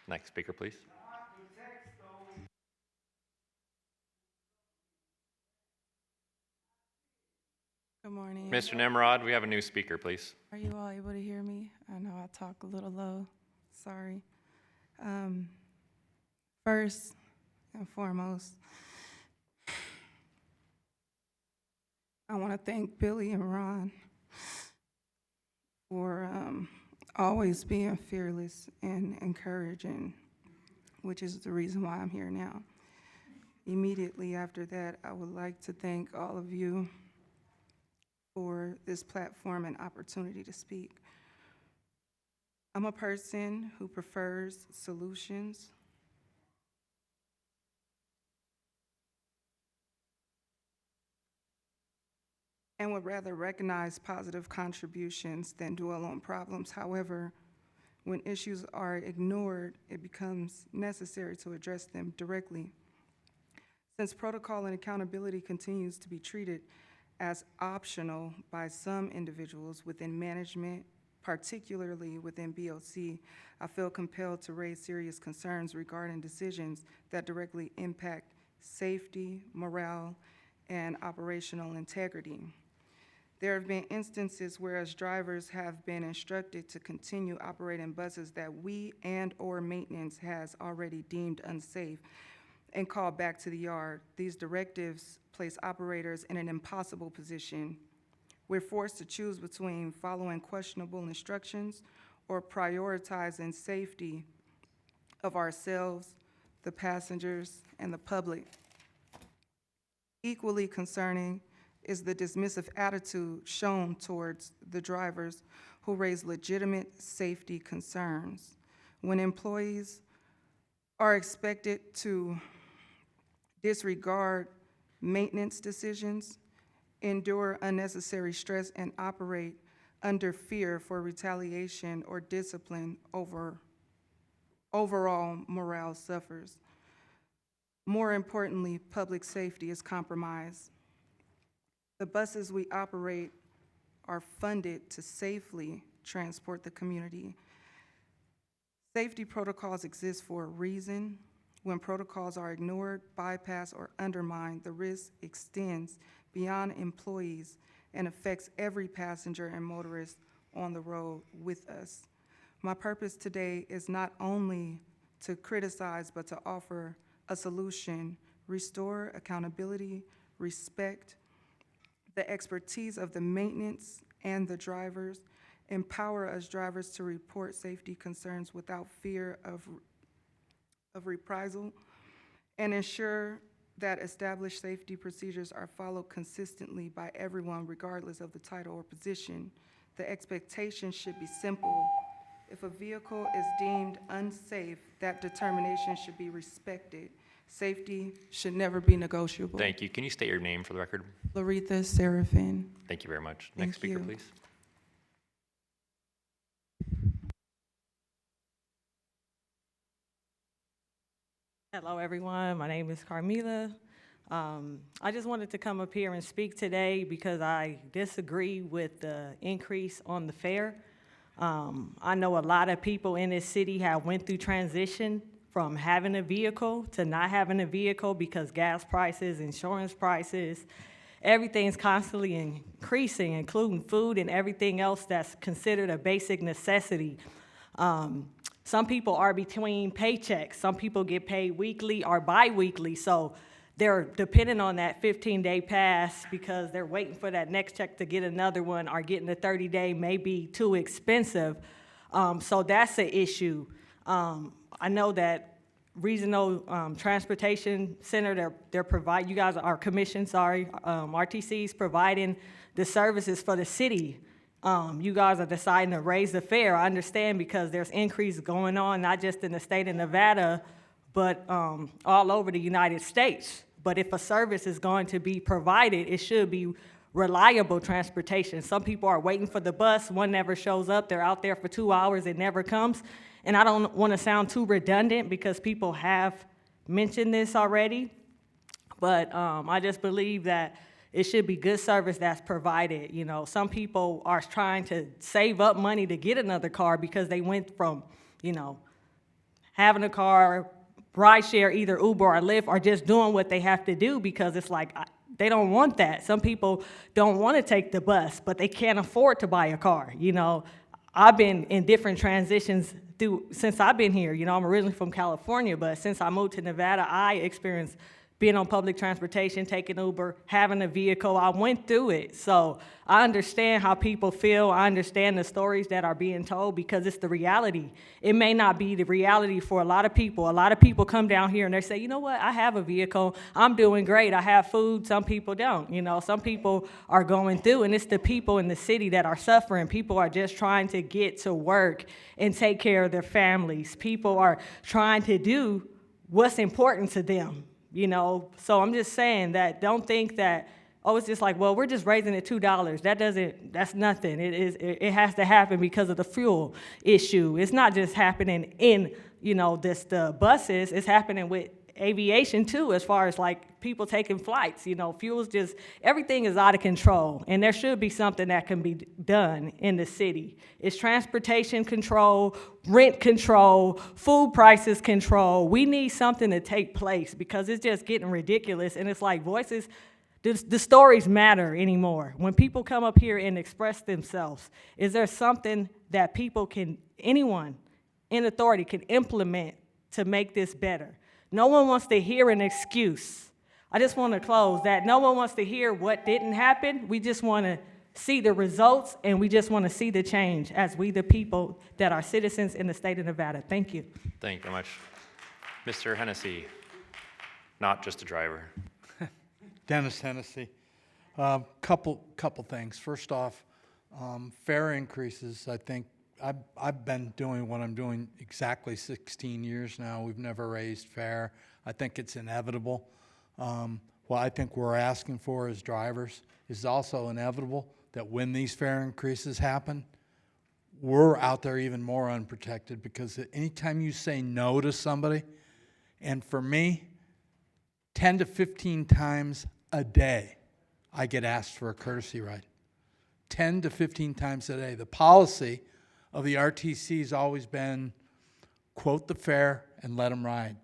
Next speaker, please. Good morning. Mr. Nemrod, we have a new speaker, please. Are you all able to hear me? I know I talk a little low. Sorry. First and foremost, I want to thank Billy and Ron for always being fearless and encouraging, which is the reason why I'm here now. Immediately after that, I would like to thank all of you for this platform and opportunity to speak. I'm a person who prefers solutions and would rather recognize positive contributions than dwell on problems. However, when issues are ignored, it becomes necessary to address them directly. Since protocol and accountability continues to be treated as optional by some individuals within management, particularly within BOC, I feel compelled to raise serious concerns regarding decisions that directly impact safety, morale, and operational integrity. There have been instances where as drivers have been instructed to continue operating buses that we and/or maintenance has already deemed unsafe and called back to the yard. These directives place operators in an impossible position. We're forced to choose between following questionable instructions or prioritizing safety of ourselves, the passengers, and the public. Equally concerning is the dismissive attitude shown towards the drivers who raise legitimate safety concerns. When employees are expected to disregard maintenance decisions, endure unnecessary stress, and operate under fear for retaliation or discipline, overall morale suffers. More importantly, public safety is compromised. The buses we operate are funded to safely transport the community. Safety protocols exist for a reason. When protocols are ignored, bypassed, or undermined, the risk extends beyond employees and affects every passenger and motorist on the road with us. My purpose today is not only to criticize, but to offer a solution, restore accountability, respect the expertise of the maintenance and the drivers, empower us drivers to report safety concerns without fear of reprisal, and ensure that established safety procedures are followed consistently by everyone regardless of the title or position. The expectation should be simple. If a vehicle is deemed unsafe, that determination should be respected. Safety should never be negotiable. Thank you. Can you state your name for the record? Laretha Seraphin. Thank you very much. Thank Next speaker, you. please. Hello, everyone. My name is Carmela. I just wanted to come up here and speak today because I disagree with the increase on the fare. I know a lot of people in this city have went through transition from having a vehicle to not having a vehicle because gas prices, insurance prices, everything's constantly increasing, including food and everything else that's considered a basic necessity. Some people are between paychecks. Some people get paid weekly or bi-weekly, so they're dependent on that 15-day pass because they're waiting for that next check to get another one, or getting the 30-day may be too expensive. So that's an issue. I know that Regional Transportation Center, they're provide, you guys are commissioned, RTC's providing the services for the city. You guys are deciding to raise the fare. I understand because there's increase going on, not just in the state of Nevada, but all over the United States. But if a service is going to be provided, it should be reliable transportation. Some people are waiting for the bus, one never shows up, they're out there for 2 hours, it never comes. And I don't want to sound too redundant because people have mentioned this already, but I just believe that it should be good service that's provided. You know, some people are trying to save up money to get another car because they went from, you know, having a car, rideshare, either Uber or Lyft, or just doing what they have to do because it's like They don't want that. Some people don't want to take the bus, but they can't afford to buy a car. You know, I've been in different transitions since I've been here. You know, I'm originally from California, but since I moved to Nevada, I experienced being on public transportation, taking Uber, having a vehicle. I went through it. So I understand how people feel. I understand the stories that are being told because it's the reality. It may not be the reality for a lot of people. A lot of people come down here and they say, you know what, I have a vehicle. I'm doing great. I have food. Some people don't. You know, some people are going through, and it's the people in the city that are suffering. People are just trying to get to work and take care of their families. People are trying to do what's important to them. You know, so I'm just saying that don't think that, oh, it's just like, well, we're just raising it $2. That's nothing. It has to happen because of the fuel issue. It's not just happening in, you know, the buses, it's happening with aviation too, as far as like people taking flights. You know, fuel's just, everything is out of control, and there should be something that can be done in the city. It's transportation control, rent control, food prices control. We need something to take place because it's just getting ridiculous, and it's like voices, the stories matter anymore. When people come up here and express themselves, is there something that people can, anyone in authority can implement to make this better? No one wants to hear an excuse. I just want to close that. No one wants to hear what didn't happen. We just want to see the results, and we just want to see the change as we, the people that are citizens in the state of Nevada. Thank you. Thank you very much. Mr. Hennessy, not just a driver. Dennis Hennessy. Couple things. First off, fare increases. I think I've been doing what I'm doing exactly 16 years now. We've never raised fare. I think it's inevitable. What I think we're asking for as drivers is also inevitable that when these fare increases happen, we're out there even more unprotected because anytime you say no to somebody, and for me, 10 to 15 times a day, I get asked for a courtesy ride. 10 to 15 times a day. The policy of the RTC has always been quote the fare and let them ride.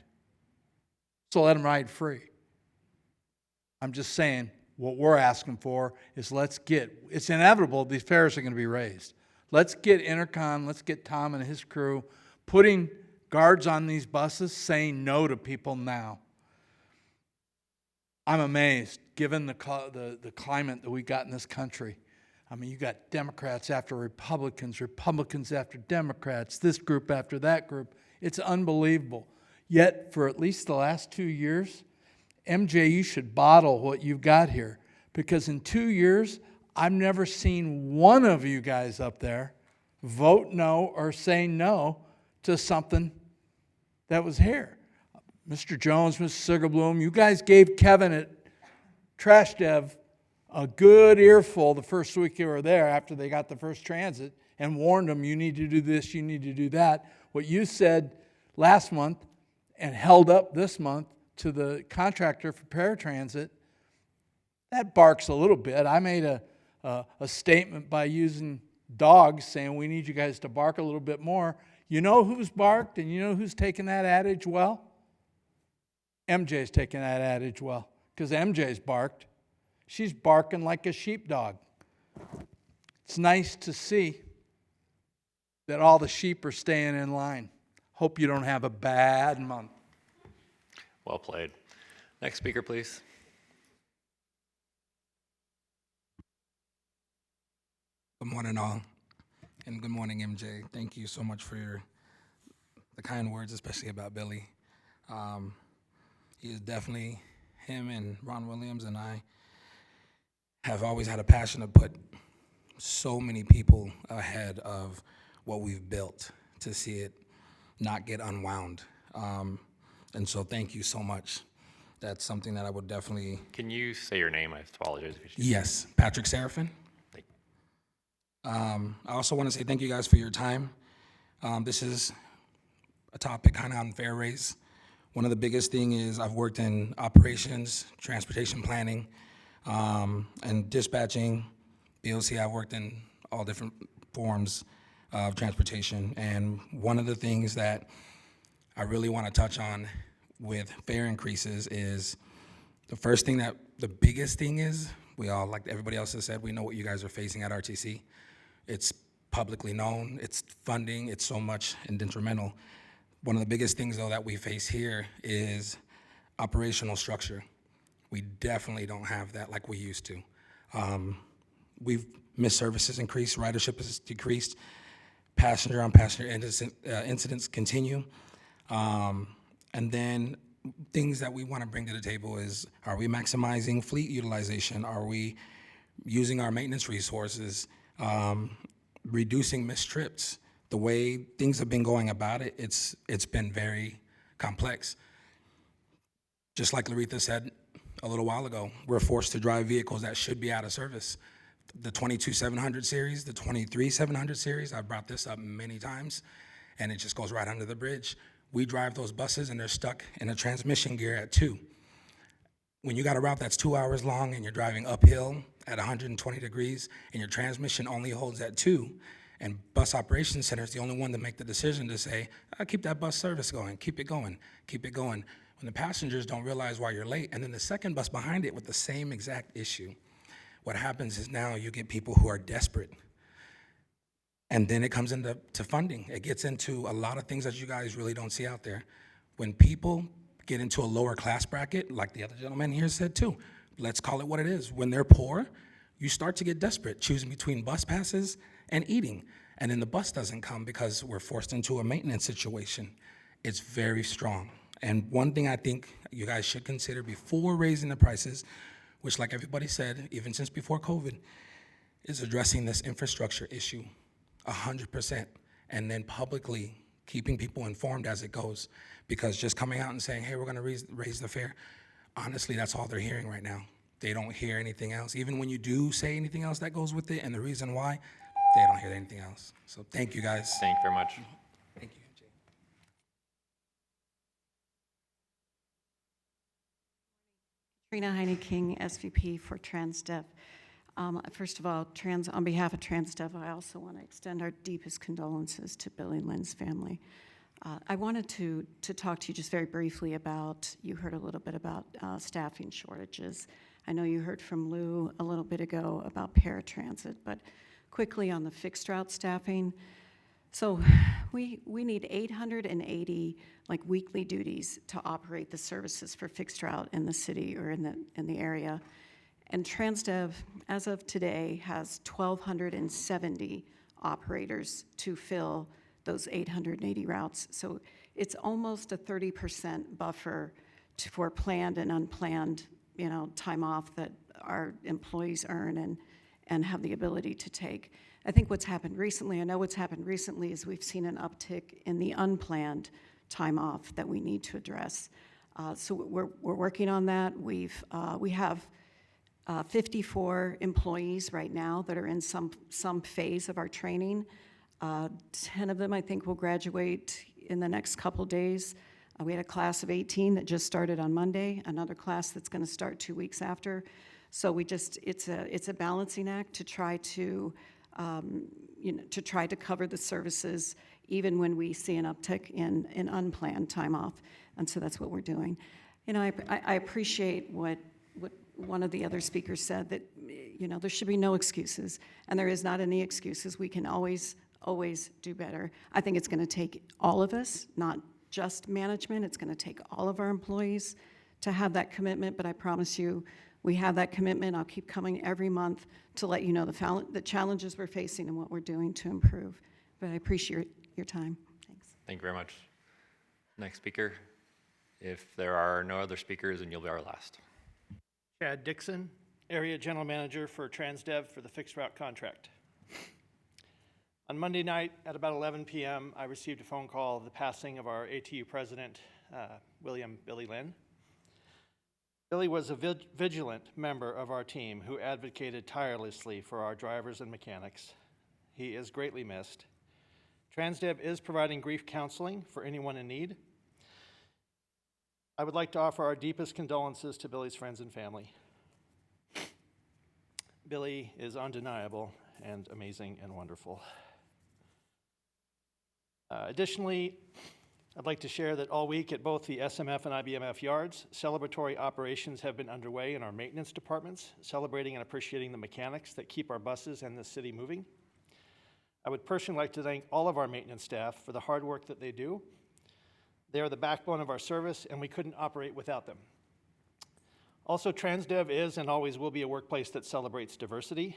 So let them ride free. I'm just saying what we're asking for is it's inevitable these fares are going to be raised. Let's get Intercon, let's get Tom and his crew putting guards on these buses saying no to people now. I'm amazed given the climate that we got in this country. I mean, you got Democrats after Republicans, Republicans after Democrats, this group after that group. It's unbelievable. Yet, for at least the last 2 years, MJ, you should bottle what you've got here. Because in 2 years, I've never seen one of you guys up there vote no or say no to something that was here. Mr. Jones, Mr. Sigerbloom, you guys gave Kevin at Trash Dev a good earful the first week you were there after they got the first transit and warned them, you need to do this, you need to do that. What you said last month and held up this month to the contractor for paratransit, that barks a little bit. I made a statement by using dogs saying we need you guys to bark a little bit more. You know who's barked and you know who's taken that adage well? MJ's taking that adage well because MJ's barked. She's barking like a sheepdog. It's nice to see that all the sheep are staying in line. Hope you don't have a bad month. Well played. Next speaker, please. Good morning, all, and good morning, MJ. Thank you so much for the kind words, especially about Billy. He is definitely, him and Ron Williams and I have always had a passion to put so many people ahead of what we've built to see it not get unwound. And so thank you so much. That's something that I would definitely... Can you say your name? I apologize. Yes, Patrick Seraphin. I also want to say thank you guys for your time. This is a topic kind of on fare raise. One of the biggest thing is I've worked in operations, transportation planning, and dispatching. BOC, I've worked in all different forms of transportation. And one of the things that I really want to touch on with fare increases is the first thing that the biggest thing is, we all, like everybody else has said, we know what you guys are facing at RTC. It's publicly known, it's funding, it's so much and detrimental. One of the biggest things, though, that we face here is operational structure. We definitely don't have that like we used to. We've missed services increased, ridership has decreased, passenger-on-passenger incidents continue. And then things that we want to bring to the table is, are we maximizing fleet utilization? Are we using our maintenance resources? Reducing missed trips? The way things have been going about it, it's been very complex. Just like Laretha said a little while ago, we're forced to drive vehicles that should be out of service. The 22-700 series, the 23-700 series, I've brought this up many times, and it just goes right under the bridge. We drive those buses and they're stuck in a transmission gear at 2. When you got a route that's 2 hours long and you're driving uphill at 120 degrees and your transmission only holds at 2, and bus operations center is the only one to make the decision to say, keep that bus service going, keep it going, keep it going. When the passengers don't realize why you're late, and then the second bus behind it with the same exact issue. What happens is now you get people who are desperate. And then it comes into funding. It gets into a lot of things that you guys really don't see out there. When people get into a lower class bracket, like the other gentleman here said too, let's call it what it is. When they're poor, you start to get desperate, choosing between bus passes and eating. And then the bus doesn't come because we're forced into a maintenance situation. It's very strong. And one thing I think you guys should consider before raising the prices, which like everybody said, even since before COVID, is addressing this infrastructure issue 100%, and then publicly keeping people informed as it goes. Because just coming out and saying, hey, we're gonna raise the fare, honestly, that's all they're hearing right now. They don't hear anything else. Even when you do say anything else that goes with it, and the reason why, they don't hear anything else. So thank you, guys. Thank you very much. Thank you. Katrina Heine-King, SVP for TransDev. First of all, on behalf of TransDev, I also want to extend our deepest condolences to Billy Lynn's family. I wanted to talk to you just very briefly about, you heard a little bit about staffing shortages. I know you heard from Lou a little bit ago about paratransit, but quickly on the fixed route staffing. So we need 880 weekly duties to operate the services for fixed route in the city or in the area. And TransDev, as of today, has 1,270 operators to fill those 880 routes. So it's almost a 30% buffer for planned and unplanned, time off that our employees earn and have the ability to take. I think what's happened recently, is we've seen an uptick in the unplanned time off that we need to address. So we're working on that. We have 54 employees right now that are in some phase of our training. 10 of them, I think, will graduate in the next couple days. We had a class of 18 that just started on Monday, another class that's going to start 2 weeks after. So it's a balancing act to try to cover the services even when we see an uptick in unplanned time off. And so that's what we're doing. I appreciate what one of the other speakers said, that there should be no excuses, and there is not any excuses. We can always do better. I think it's going to take all of us, not just management. It's going to take all of our employees to have that commitment, but I promise you we have that commitment. I'll keep coming every month to let you know the challenges we're facing and what we're doing to improve. But I appreciate your time. Thanks. Thank you very much. Next speaker. If there are no other speakers, then you'll be our last. Chad Dixon, Area General Manager for TransDev for the fixed route contract. On Monday night at about 11 p.m., I received a phone call of the passing of our ATU president, Billy Lynn. Billy was a vigilant member of our team who advocated tirelessly for our drivers and mechanics. He is greatly missed. TransDev is providing grief counseling for anyone in need. I would like to offer our deepest condolences to Billy's friends and family. Billy is undeniable and amazing and wonderful. Additionally, I'd like to share that all week at both the SMF and IBMF yards, celebratory operations have been underway in our maintenance departments, celebrating and appreciating the mechanics that keep our buses and the city moving. I would personally like to thank all of our maintenance staff for the hard work that they do. They are the backbone of our service, and we couldn't operate without them. Also, TransDev is and always will be a workplace that celebrates diversity,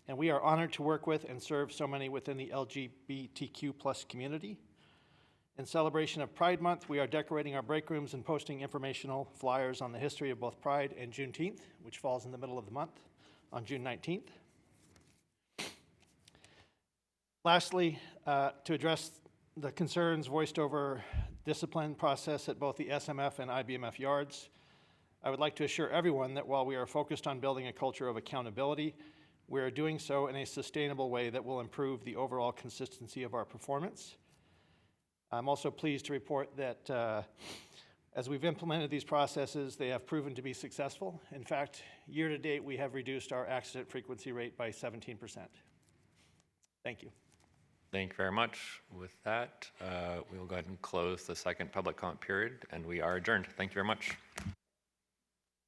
and we are honored to work with and serve so many within the LGBTQ+ community. In celebration of Pride Month, we are decorating our break rooms and posting informational flyers on the history of both Pride and Juneteenth, which falls in the middle of the month on June 19th. Lastly, to address the concerns voiced over discipline process at both the SMF and IBMF yards, I would like to assure everyone that while we are focused on building a culture of accountability, we are doing so in a sustainable way that will improve the overall consistency of our performance. I'm also pleased to report that as we've implemented these processes, they have proven to be successful. In fact, year to date, we have reduced our accident frequency rate by 17%. Thank you. Thank you very much. With that, we will go ahead and close the second public comment period, and we are adjourned. Thank you very much.